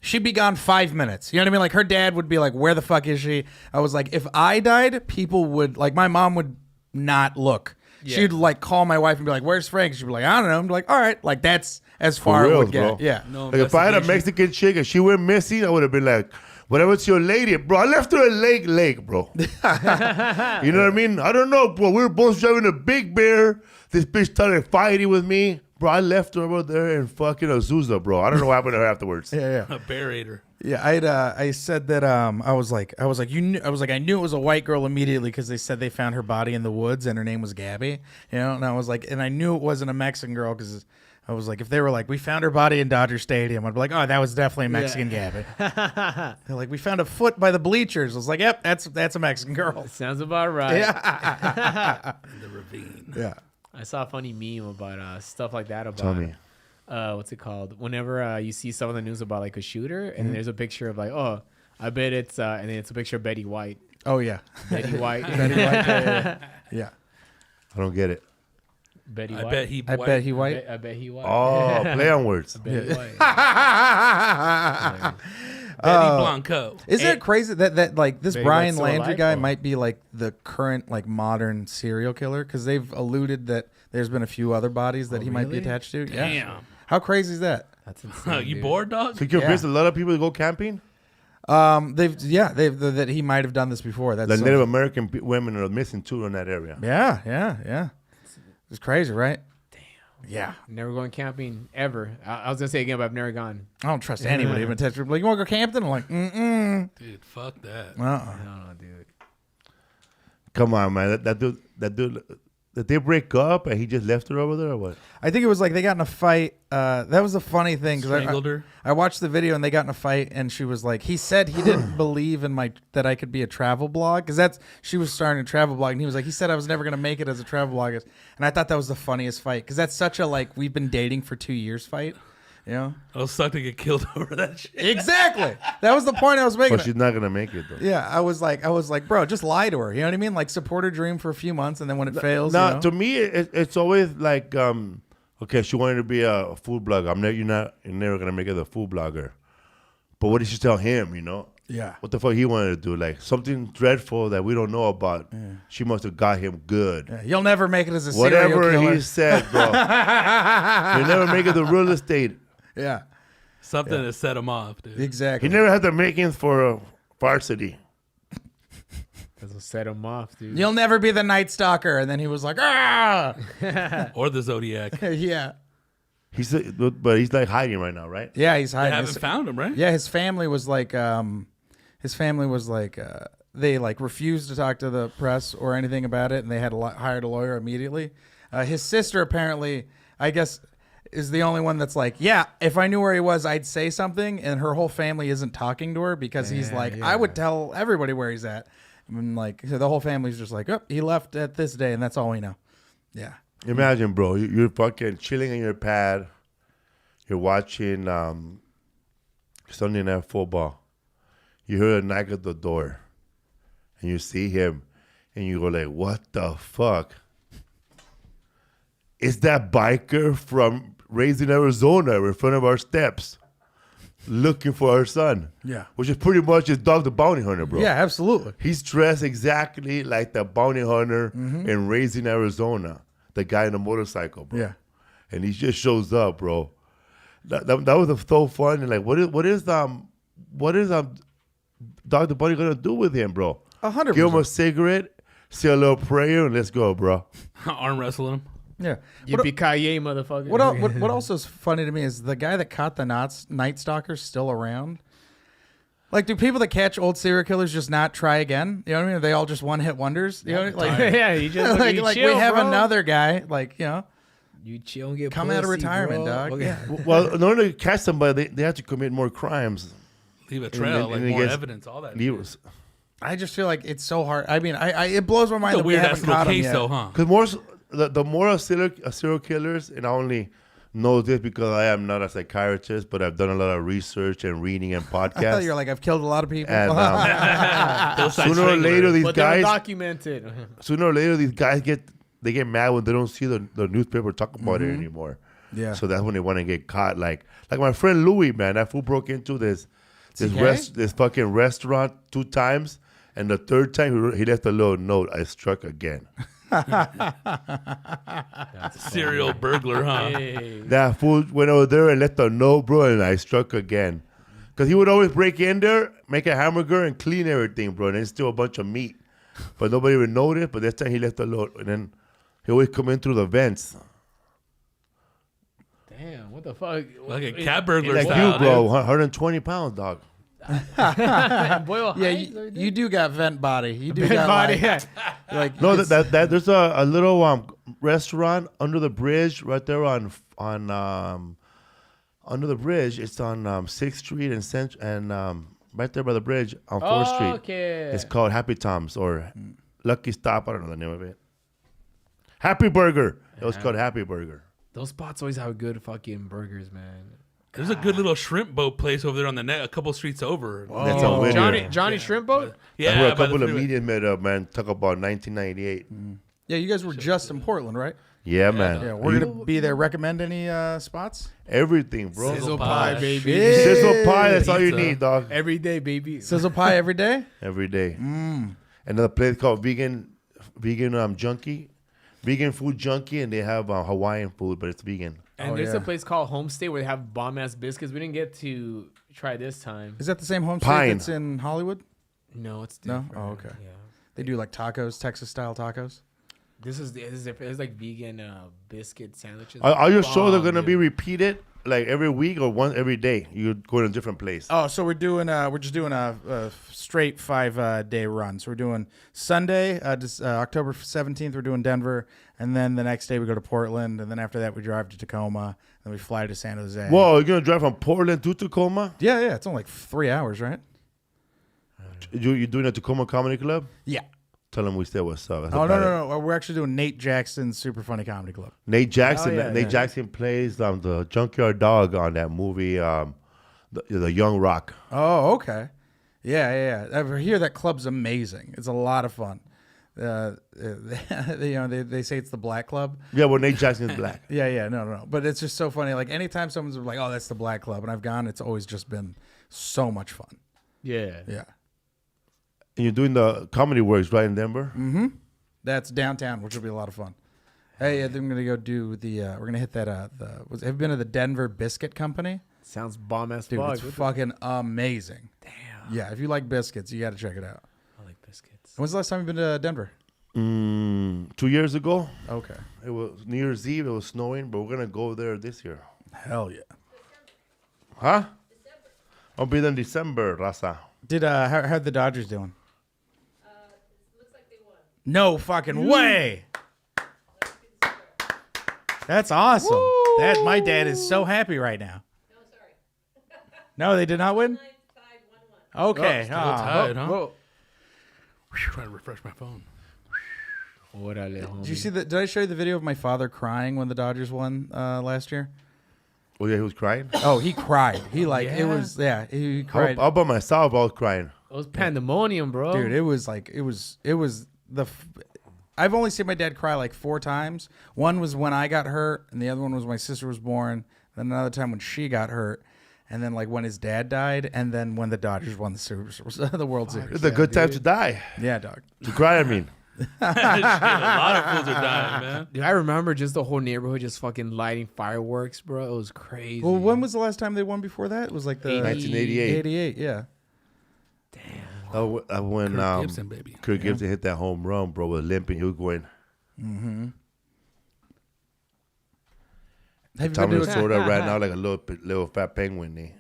she'd be gone 5 minutes. You know what I mean? Like her dad would be like, where the fuck is she? I was like, if I died, people would like, my mom would not look. Yeah. She'd like call my wife and be like, "Where's Frank?" She'd be like, "I don't know." I'm like, "All right." Like that's as far as it would get. Bro. Yeah. No, like if I had a Mexican chick and she went missing, I would have been like, "Whatever, it's your lady, bro. I left her at Lake, bro." You know what I mean? I don't know, bro. We were both driving a Big Bear. This bitch started fighting with me, bro. I left her over there in fucking Azusa, bro. I don't know what happened to her afterwards. Yeah. A bear ate her. Yeah, I said that I knew it was a white girl immediately because they said they found her body in the woods and her name was Gabby, you know, and I was like, and I knew it wasn't a Mexican girl because I was like, if they were like, we found her body in Dodger Stadium, I'd be like, oh, that was definitely a Mexican Gabby. They're like, we found a foot by the bleachers. I was like, yep, that's a Mexican girl. Sounds about right. Yeah. In the ravine. Yeah. I saw a funny meme about stuff like that. About Tell me. What's it called? Whenever you see some of the news about like a shooter, and Mm-hmm. then there's a picture of like, oh, I bet it's, and then it's a picture of Betty White. Oh yeah, Betty White. Betty White. Yeah. I don't get it. Betty I White. bet he. I bet he white. I bet he White. Oh, play on words. Betty White. Betty Blanco. Isn't it crazy that like this Betty Brian White's still Landry alive, guy or- might be like the current like modern serial killer? Because they've alluded that there's been a few other bodies that he might be really? attached to. Damn. Yeah. How crazy is that? That's insane. You dude. bored, dog? So you convinced a lot of people to go camping? They've that he might have done this before. That's The so- Native American women are missing too in that area. Yeah. It's crazy, right? Damn. Yeah. Never going camping ever. I was gonna say again, but I've never gone. I don't trust anybody even touch. Like, you want to go camping? I'm like, Dude, fuck that. I don't know, dude. Come on, man. That dude. Did they break up and he just left her over there or what? I think it was like they got in a fight. That was the funny thing Strangled her. I watched the video and they got in a fight and she was like, he said he didn't believe in that I could be a travel blog because she was starting a travel blog and he was like, he said I was never gonna make it as a travel blogger, and I thought that was the funniest fight because that's such a like we've been dating for 2 years fight, you know? I'll suck to get killed over that shit. Exactly. That was the point I was making. But she's not gonna make it though. Yeah, I was like, bro, just lie to her. You know what I mean? Like support her dream for a few months and then when it fails, No, you know? to me, it's always like, okay, she wanted to be a food blogger. You're never gonna make it a food blogger. But what did she tell him? You know? Yeah. What the fuck he wanted to do? Like something dreadful that we don't know about. Yeah. She must have got him good. Yeah, you'll never make it as a serial Whatever killer. he said, bro. You'll never make it the real estate. Yeah, Something to set him off, dude. exactly. He never had the makings for varsity. That's what set him off, dude. You'll never be the Night Stalker. And then he was like, ah! Or the Zodiac. Yeah. But he's like hiding right now, right? Yeah, he's They hiding. haven't found him, right? Yeah, his family was like, they like refused to talk to the press or anything about it. And they had hired a lawyer immediately. His sister apparently, I guess, is the only one that's like, yeah, if I knew where he was, I'd say something. And her whole family isn't talking to her because he's like, I would tell everybody where he's at. And like, so the whole family's just like, oh, he left at this day, and that's all we know. Yeah. Imagine, bro, you're fucking chilling in your pad. You're watching Sunday Night Football. You hear a knock at the door, and you see him, and you go like, what the fuck? It's that biker from Raising Arizona in front of our steps looking for our son. Yeah. Which is pretty much his Dog the Bounty Hunter, bro. Yeah, absolutely. He's dressed exactly like the bounty hunter in Raising Arizona, the guy in the motorcycle, bro. Yeah. And he just shows up, bro. That was so fun. And like, what is Dog the Bounty gonna do with him, bro? 100%. Give him a cigarette, say a little prayer, and let's go, bro. Arm wrestling him. Yeah. Yippee-ki-yay, motherfucker. What also is funny to me is the guy that caught the Night Stalker still around. Like, do people that catch old serial killers just not try again? You know what I mean? Are they all just one-hit wonders? You know, like, yeah, you just like, you like chill, we have bro. another guy, like, you know, You chill and get come out of pussy, retirement, bro. dog. Okay. Yeah. Well, in order to catch somebody, they have to commit more crimes. Leave a trail, And like he more gets- evidence, all that. He shit. was, I just feel like it's so hard. I mean, it blows my mind It's a that we weird ass haven't little caught him case, yet. though, huh? because the more serial killers, and I only know this because I am not a psychiatrist, but I've done a lot of research and reading and I thought podcasts. you were like, I've killed a lot of people. And Hillside sooner or Strangler. later, these But they're guys, documented. get mad when they don't see the newspaper talk about it anymore. Yeah. So that's when they want to get caught. Like my friend Louis, man, that fool broke into this fucking restaurant 2 times, and the 3rd time he left a little note. I struck again. Serial burglar, huh? Hey. That fool went over there and left a note, bro, and I struck again. Because he would always break in there, make a hamburger, and clean everything, bro. And then still a bunch of meat. But nobody would notice. But this time he left a note. And then he always come in through the vents. Damn, what the fuck? Like a cat burglar Like style, you, bro. dude. 120 pounds, dog. Boyle Yeah, Heights, or you do got vent body. You do Dead got body. like, Yeah. like No, it's- that there's a little restaurant under the bridge right there on under the bridge. It's on 6th Street and right there by the bridge on 4th Street. Okay. It's called Happy Tom's or Lucky Stop. I don't know the name of it. Happy Burger. It was called Happy Burger. Those spots always have good fucking burgers, man. There's a good little shrimp boat place over there on the net, a couple streets over. That's a winner. Johnny Shrimp Boat? That's where a by the couple of freeway. media met up, man. Talk about 1998. Yeah, you guys were just in Portland, right? Yeah, man. Yeah, we're gonna be there. Recommend any spots? Everything, bro. Sizzle pie. pie, baby. Sizzle pie. That's all you Pizza. need, dog. Every day, baby. Sizzle pie every day. Every day. Another place called Vegan Junkie. Vegan Food Junkie, and they have Hawaiian food, but it's vegan. And Oh, there's yeah. a place called Homestay where they have bomb ass biscuits. We didn't get to try this time. Is that the same homestay Pine. that's in Hollywood? No, it's No? different. Oh, okay. Yeah. They do like tacos, Texas style tacos. This is it's like vegan biscuit sandwiches. Are your shows are Bomb, gonna dude. be repeated like every week or one every day? You go to a different place. Oh, so we're just doing a straight 5-day run. So we're doing Sunday, October 17th. We're doing Denver, and then the next day we go to Portland, and then after that we drive to Tacoma, and we fly to San Jose. Whoa, you're gonna drive from Portland to Tacoma? Yeah, it's only like 3 hours, right? You're doing a Tacoma Comedy Club? Yeah. Tell them we said what's up. That's Oh about it. no! We're actually doing Nate Jackson's Super Funny Comedy Club. Nate Jackson. Oh, yeah, Nate yeah. Jackson plays the Junkyard Dog on that movie, the Young Rock. Oh, okay. Yeah. I hear that club's amazing. It's a lot of fun. They say it's the Black Club. Yeah, well, Nate Jackson is black. Yeah, no. But it's just so funny. Like anytime someone's like, "Oh, that's the Black Club," and I've gone, it's always just been so much fun. Yeah. Yeah. And you're doing the Comedy Works right in Denver. That's downtown, which will be a lot of fun. Hey, I'm gonna go do the. We're gonna hit that. Have you been to the Denver Biscuit Company? Sounds bomb ass Dude, fuck. it's fucking amazing. Damn. Yeah, if you like biscuits, you got to check it out. I like biscuits. When's the last time you've been to Denver? 2 years ago, Okay. it was New Year's Eve. It was snowing, but we're gonna go there this year. Hell yeah. Huh? I'll be there in December, Raza. Did how'd the Dodgers doing? Looks like they won. No fucking way. That's awesome. That my dad is so happy right now. No, sorry. No, they did not win. 9-5-1-1. Okay. Still Ah. tied, huh? Whoa. Trying to refresh my phone. Orale, Did you see the? Did I show you the video of my father crying when the Dodgers won last year? Oh yeah, he was crying. Oh, he cried. He like it Yeah? was he cried. All by myself, I was crying. It was pandemonium, bro. Dude, it was like it was the. I've only seen my dad cry like 4 times. One was when I got hurt, and the other one was when my sister was born. Then another time when she got hurt, and then like when his dad died, and then when the Dodgers won the World Series. It's a good time to die. Yeah, dog. To cry, I mean. Shit, a lot of fools are dying, man. Dude, I remember just the whole neighborhood just fucking lighting fireworks, bro. It was crazy. Well, when was the last time they won before that? It was like the 1988. 88, yeah. When Kirk Gibson, baby. Kirk Gibson hit that home run, bro, with limping, he was going. Have you, Tommy been to a, Lasorda right now like a little fat penguin.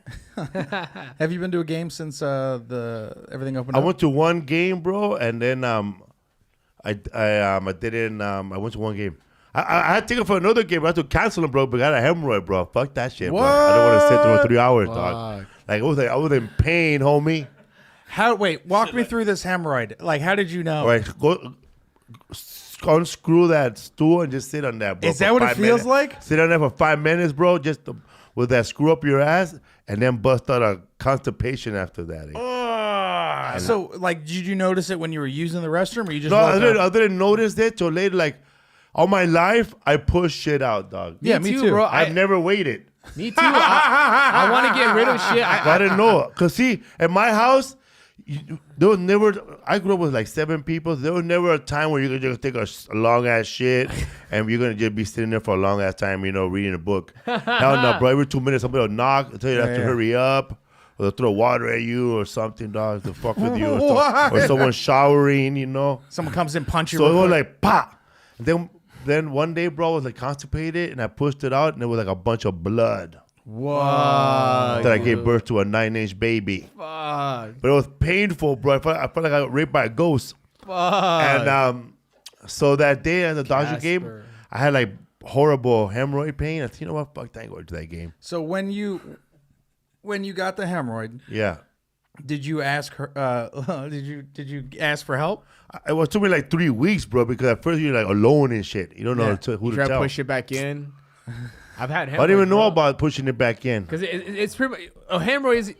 have you been to a game since everything opened I up? went to one game, bro, and then I didn't. I went to one game. I had ticket for another game. I had to cancel them, bro. But I got a hemorrhoid, bro. Fuck that shit, bro. I don't want to sit there for 3 hours, dog. Fuck. Like I was in pain, homie. Walk me through this hemorrhoid. Like, how did you know? All right, go unscrew that stool and just sit on that, bro. Is for that what it 5 feels minutes. like? Sit on there for 5 minutes, bro. Just with that screw up your ass, and then bust out a constipation after that. So, like, did you notice it when you were using the restroom, or you just No, walked out? I didn't notice it till later. Like all my life, I push shit out, dog. Yeah, me too. bro. I've never waited. Me too. I want to get rid of shit. I didn't know. Cause see, at my house, there was never. I grew up with like 7 people. There was never a time where you could just take a long ass shit and you're gonna just be sitting there for a long ass time, reading a book. Hell no, bro. Every 2 minutes, somebody will knock and tell you to hurry up, or they'll throw water at you or something, dog, to fuck with you, or someone showering, Someone comes in, punch you. So it real was quick. like pop. Then one day, bro, I was like constipated, and I pushed it out, and it was like a bunch of blood. Whoa. That I gave birth to a 9-inch baby. Fuck. But it was painful, bro. I felt like I got raped by a ghost. Fuck. And so that day at the Dodger game, Casper. I had like horrible hemorrhoid pain. I said, you know what? Fuck, I ain't going to that game. So when you got the hemorrhoid, Yeah. Did you ask her? Did you ask for help? It took me like 3 weeks, bro, because at first you're like alone and shit. You don't know who to Try to tell. push it back in. I've had hemorrhoids. I didn't even know about pushing it back in. Because it's pretty much a hemorrhoid.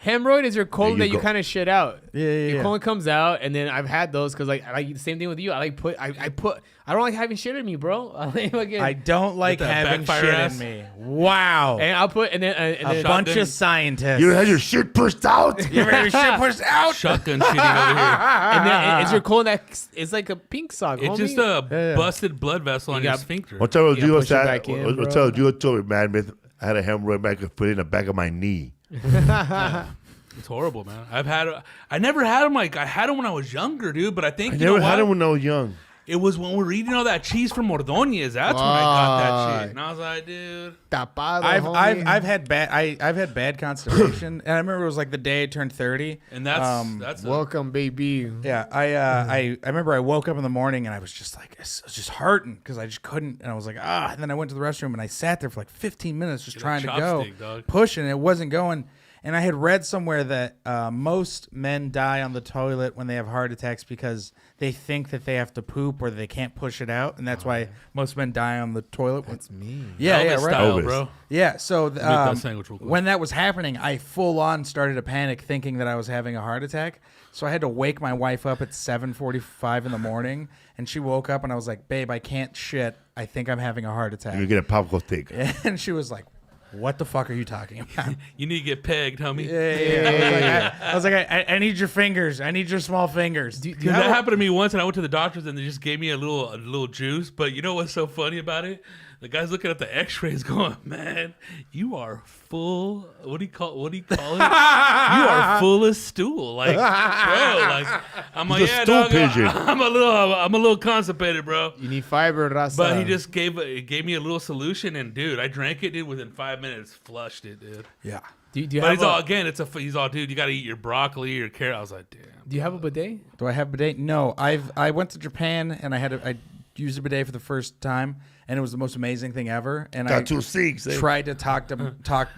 Hemorrhoid is your colon that you kind of shit out. Your colon comes out, and then I've had those because like the same thing with you. I don't like having shit in me, bro. I don't like having shit ass. in me. Wow. And I'll put and then a bunch of scientists. You ever had your shit pushed out? You ever had your shit pushed out? Shotgun shitting over here. and then it's your colon that it's like a pink sock. It's homie. just a busted blood vessel on your got- sphincter. One time I was doing push it back in, one bro. time you told me, man, I had a hemorrhoid back and put it in the back of my knee. It's horrible, man. I never had them. Like I had them when I was younger, dude. But I think I you know never had what? it when I was young. It was when we were eating all that cheese from Ordóñez. That's when I got that shit. And I was like, dude. Tapado, I've had bad constipation, and I remember it was like the day I turned 30. And that's welcome, baby. Yeah, I remember I woke up in the morning and I was just like, it was just hurting because I just couldn't, and I was like, and then I went to the restroom and I sat there for like 15 minutes just Get a trying to go, chopstick, dog. pushing, and it wasn't going. And I had read somewhere that most men die on the toilet when they have heart attacks because they think that they have to poop or they can't push it out, and that's why most men die on the toilet. That's me. Yeah, Elvis right. style, Elvis. bro. Yeah, so that sandwich real quick. when that was happening, I full on started to panic, thinking that I was having a heart attack. So I had to wake my wife up at 7:45 in the morning, and she woke up, and I was like, "Babe, I can't shit. I think I'm having a heart You attack." get a popcorn stick. And she was like, "What the fuck are you talking about?" You need to get pegged, homie. I was like, I need your fingers. I need your small fingers. Do you Dude, have that a- happened to me once, and I went to the doctors, and they just gave me a little juice. But you know what's so funny about it? The guy's looking at the X-rays, going, "Man, you are full. What do you call it? You are full of stool, like, bro. Like, I'm like, He's a yeah, stool dog. pigeon. I'm a little constipated, bro." You need fiber, Raza. But he just gave me a little solution, and dude, I drank it, dude. Within 5 minutes, flushed it, dude. Yeah. Do you But have he's all, dude. You got to eat your broccoli, your carrot. I was like, damn. Do you have a bidet? Do I have a bidet? No. I went to Japan and I used a bidet for the first time, and it was the most amazing thing ever. And I Got 2 sinks. Eh? tried to talk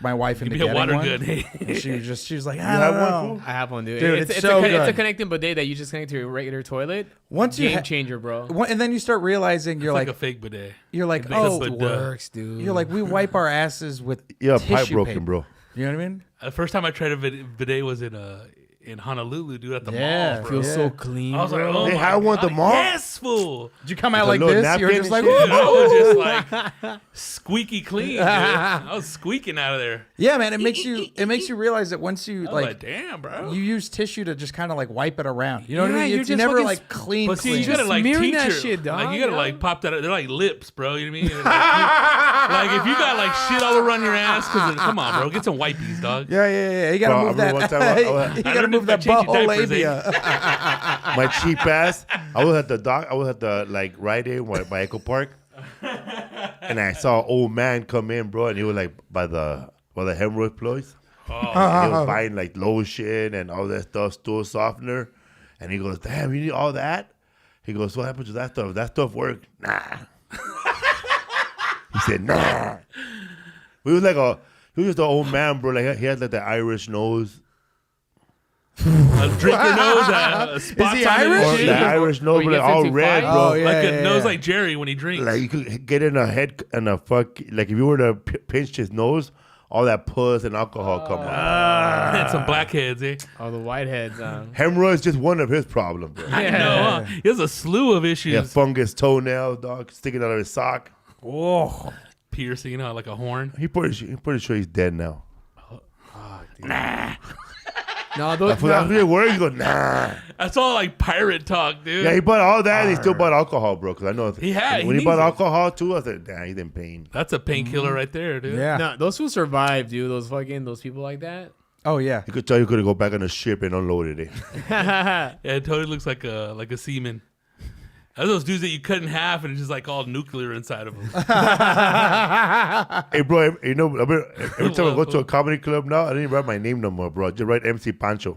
my wife into Give me a getting water one. gun. And she was like, I have don't one, know. fool? I have one, dude. Dude, it's so It's a good. connecting bidet that you just connect to your regular toilet. Once you Game changer, bro. And then you start realizing you're It's like like a fake bidet. you're like, makes oh, us It works, dude. you're like, we wipe our asses with Yeah, tissue pipe broken, paper. bro. You know what I mean? The first time I tried a bidet was in Honolulu, dude, at the Yeah. mall, bro. feels so clean. I was like, bro. oh They my had one at the God, mall? Yes, fool. Did you come out With like a little this? You were napkin just and like, shit? Dude, I was just like squeaky clean, dude. I was squeaking out of there. yeah, man. It makes you realize that once you I was like like, damn, bro. you use tissue to just kind of like wipe it around. You know what I Yeah, mean? you're You just never fucking like clean. But see, clean. you gotta Just like smearing teach that her. shit, dog, Like you gotta yeah. like pop that. They're like lips, bro. You know what I mean? Like if you got like shit all around your ass, come on, bro, get some wipies, dog. Yeah. You gotta Bro, I move that. remember one time I you gotta learned move it by that changing butthole diapers, eh? labia. My cheap ass. I was at the like Rite Aid by Echo Park, and I saw an old man come in, bro, and he was like by the hemorrhoid place. Oh, And he was buying like lotion and all that stuff, stool softener, and he goes, "Damn, you need all that?" He goes, "What happened to that stuff? That stuff worked?" Nah. He said, "Nah." He was just an old man, bro. Like he had like the Irish nose. a drinker nose, spots he on it and Irish? shit. The Irish nose, you but like get all 55? red, bro. Oh, yeah. Like a nose like Jerry when he drinks. Like you could get in a head and a fuck. Like if you were to pinch his nose, all that pus and alcohol come out. And some blackheads, eh? Oh, the whiteheads. Hemorrhoids just one of his problems, bro. I know. Huh? He has a slew of issues. Yeah, fungus toenails, dog, sticking out of his sock. Whoa. Piercing, like a horn. He pretty sure he's dead now. No, those. After it works, he goes, nah. That's all like pirate talk, dude. Yeah, he bought all that. And he still bought alcohol, bro. Because I know He had- when he he bought needs it. alcohol too. I said, damn, he's in pain. That's a painkiller right there, dude. Yeah. No, those who survive, dude. Those people like that. Oh yeah. You could tell you could go back on the ship and unloaded it. Yeah, it totally looks like a seaman. That's those dudes that you cut in half and it's just like all nuclear inside of them. Hey, bro, you know, every time I go to a comedy club now, I didn't write my name no more, bro. I just write MC Pancho.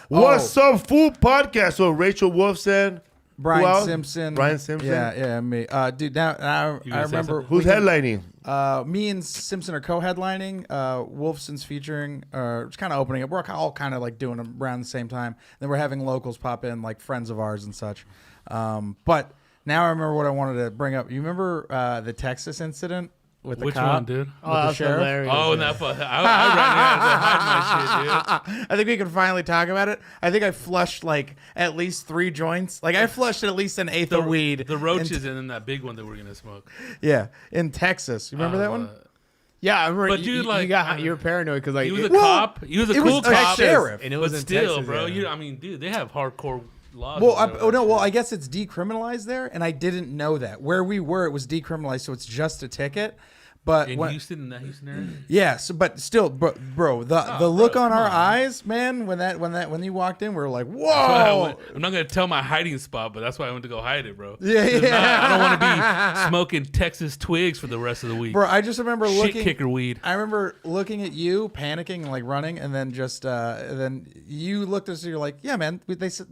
What's up, food podcast? So Rachel Wolfson, Brian Who else? Simpson. Brian Simpson? Yeah, me. Dude, now I gonna say remember. something? Who's headlining? Me and Simpson are co-headlining. Wolfson's featuring. It's kind of opening up. We're all kind of like doing them around the same time. Then we're having locals pop in, like friends of ours and such. But now I remember what I wanted to bring up. You remember the Texas incident with the Which cop? one, dude? Oh, that's sheriff? hilarious. Oh, and that I ran out to hide my shit, dude. I think we can finally talk about it. I think I flushed like at least 3 joints. Like I flushed at least an eighth of weed. The roaches and then that big one that we're gonna smoke. Yeah, in Texas. You remember that one? Yeah, I remember. But you, dude, you like, got you were paranoid because like He was a it- cop. He was a it cool was a cop. sheriff. and it But was in still, Texas, bro, yeah. I mean, dude, they have hardcore laws. Well, and all that shit. I guess it's decriminalized there, and I didn't know that. Where we were, it was decriminalized, so it's just a ticket. But In when, Houston, in that Houston area. yeah, so, but still, bro, the look on our eyes, man, when you walked in, we were like, whoa. I'm not gonna tell my hiding spot, but that's why I went to go hide it, bro. Yeah, 'Cause yeah. I don't want to be smoking Texas twigs for the rest of the week. Bro, I just remember Shit looking. kicker weed. I remember looking at you, panicking and like running, and then just then you looked at us and you're like, "Yeah, man, they said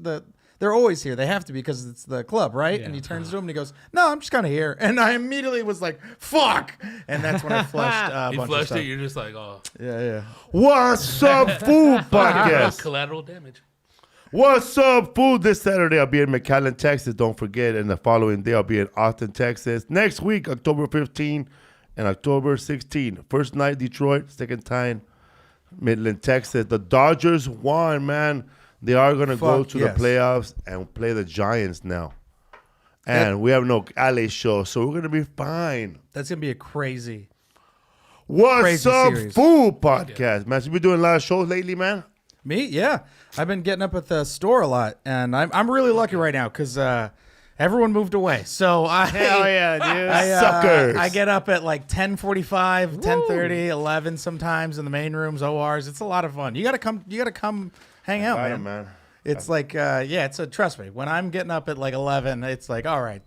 they're always here. They have to be because it's the club, right?" Yeah. And he turns to him and he goes, "No, I'm just kind of here." And I immediately was like, "Fuck!" And that's when I flushed a He bunch of flushed stuff. it. You're just like, oh, Yeah. What's up, food podcast? collateral damage. What's up, food? This Saturday I'll be in McAllen, Texas. Don't forget. And the following day I'll be in Austin, Texas. Next week, October 15 and October 16. First night, Detroit. Second time, Midland, Texas. The Dodgers won, man. They are going to go Fuck to yes. the playoffs and play the Giants now. And we have no LA show, so we're going to be fine. That's gonna be a crazy. What's Crazy up, series. food podcast, man? So you been doing a lot of shows lately, man? Me, yeah. I've been getting up at the store a lot, and I'm really lucky right now because everyone moved away. So Hell yeah, dude. Suckers. I get up at like 10:45, 10:30, 11 sometimes in the main rooms, ORs. It's a lot of fun. You gotta come hang out, Got it, man. man. It's like trust me. When I'm getting up at like 11, it's like, all right,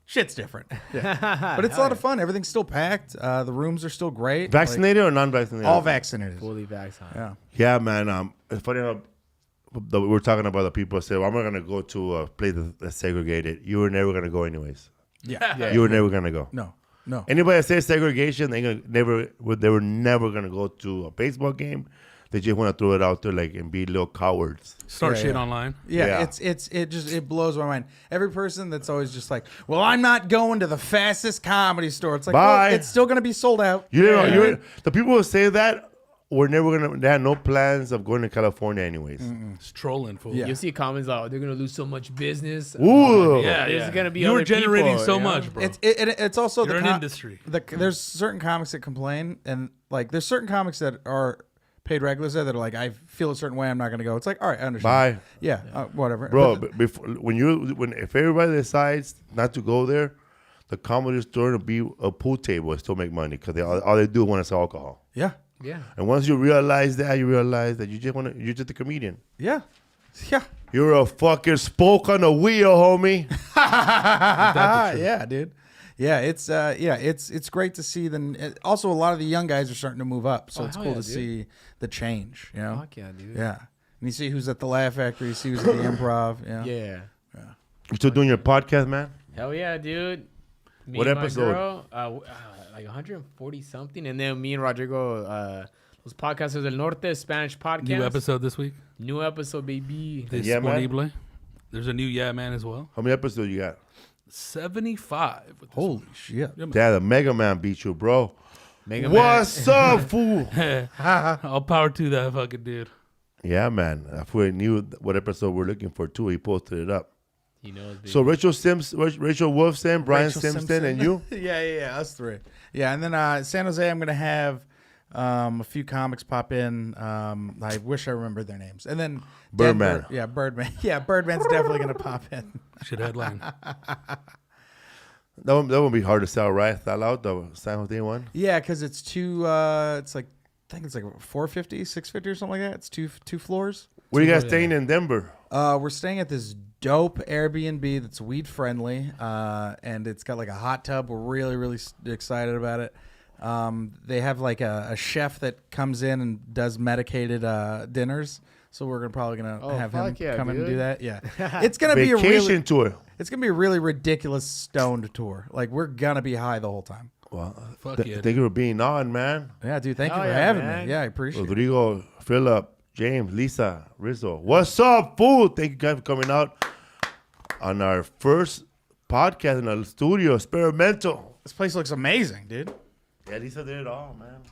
shit's different. Yeah. But it's a lot of fun. Everything's still packed. The rooms are still great. Vaccinated or non-vaccinated? Like, all vaccinated. Fully vaccinated. Yeah. Yeah, man. It's funny how we were talking about the people say, well, I'm not going to go to a place that's segregated. You were never going to go anyways. Yeah. You were never going to go. No. Anybody that says segregation, they were never going to go to a baseball game. They just want to throw it out there like and be little cowards. Start Yeah, shit yeah. online. Yeah, Yeah. it blows my mind. Every person that's always just like, well, I'm not going to the fastest comedy store. It's like, Bye. well, it's still gonna be sold out. The people who say that were never going to, they had no plans of going to California anyways. It's trolling, fool. Yeah. You see comments like, they're gonna lose so much business. Ooh. Yeah, There's yeah. gonna be You were other generating people, so you know? much, bro. It's also You're the an industry. There's certain comics that complain, and like there's certain comics that are paid regulars there that are like, I feel a certain way, I'm not gonna go. It's like, all right, I understand. Bye. Yeah, whatever, Bro, But before, if everybody decides not to go there, the comedy store will be a pool table and still make money because all they do want is alcohol. yeah, Yeah. And once you realize that you're just a comedian. yeah. You're a fucking spoke on a wheel, homie. Yeah, dude. Yeah, it's great to see. Also, a lot of the young guys are starting to move up, so Oh, it's hell cool yeah, to dude. see the change. You know, Fuck yeah, dude. yeah. And you see who's at the Laugh Factory, you see who's at the Improv. Yeah. Yeah. You still doing your podcast, man? Hell yeah, dude. Me What and my episode? girl, like 140 something, and then me and Rodrigo, los podcasters del Norte, Spanish podcast. New episode this week. New episode, baby. Yeah, man. Disponible. There's a new Yeah Man as well. How many episodes you got? 75. with this Holy shit! Yeah, the Mega Man beat you, bro. Mega Man. What's up, fool? one. All power to that fucking dude. Yeah, man. I fully knew what episode we're looking for, too. He posted it up. He knows, baby. So Rachel Wolfson, Brian Rachel Simpson, and you? yeah, us three. Yeah, and then San Jose, I'm gonna have a few comics pop in. I wish I remembered their names. And then Birdman. Denver, yeah, Birdman. Yeah, Birdman's definitely gonna pop in. Should headline. That won't be hard to sell, right? Sell out the San Jose one? Yeah, because it's two. It's like I think it's like 450, 650 or something like that. It's two floors. Where you guys staying in Denver? We're staying at this dope Airbnb that's weed friendly, and it's got like a hot tub. We're really excited about it. They have like a chef that comes in and does medicated dinners. So we're probably gonna Oh, have him fuck yeah, come in and dude. do that. Yeah, it's gonna be a Vacation really, tour. it's gonna be a really ridiculous stoned tour. Like we're gonna be high the whole time. Well, Fuck yeah. thank you for being on, man. Yeah, dude. Thank you Oh, for yeah, having man. me. Yeah, I appreciate it. Rodrigo, Philip, James, Lisa, Rizzo. What's up, fool? Thank you guys for coming out on our first podcast in the studio, experimental. This place looks amazing, dude. Yeah, Lisa did it all, man.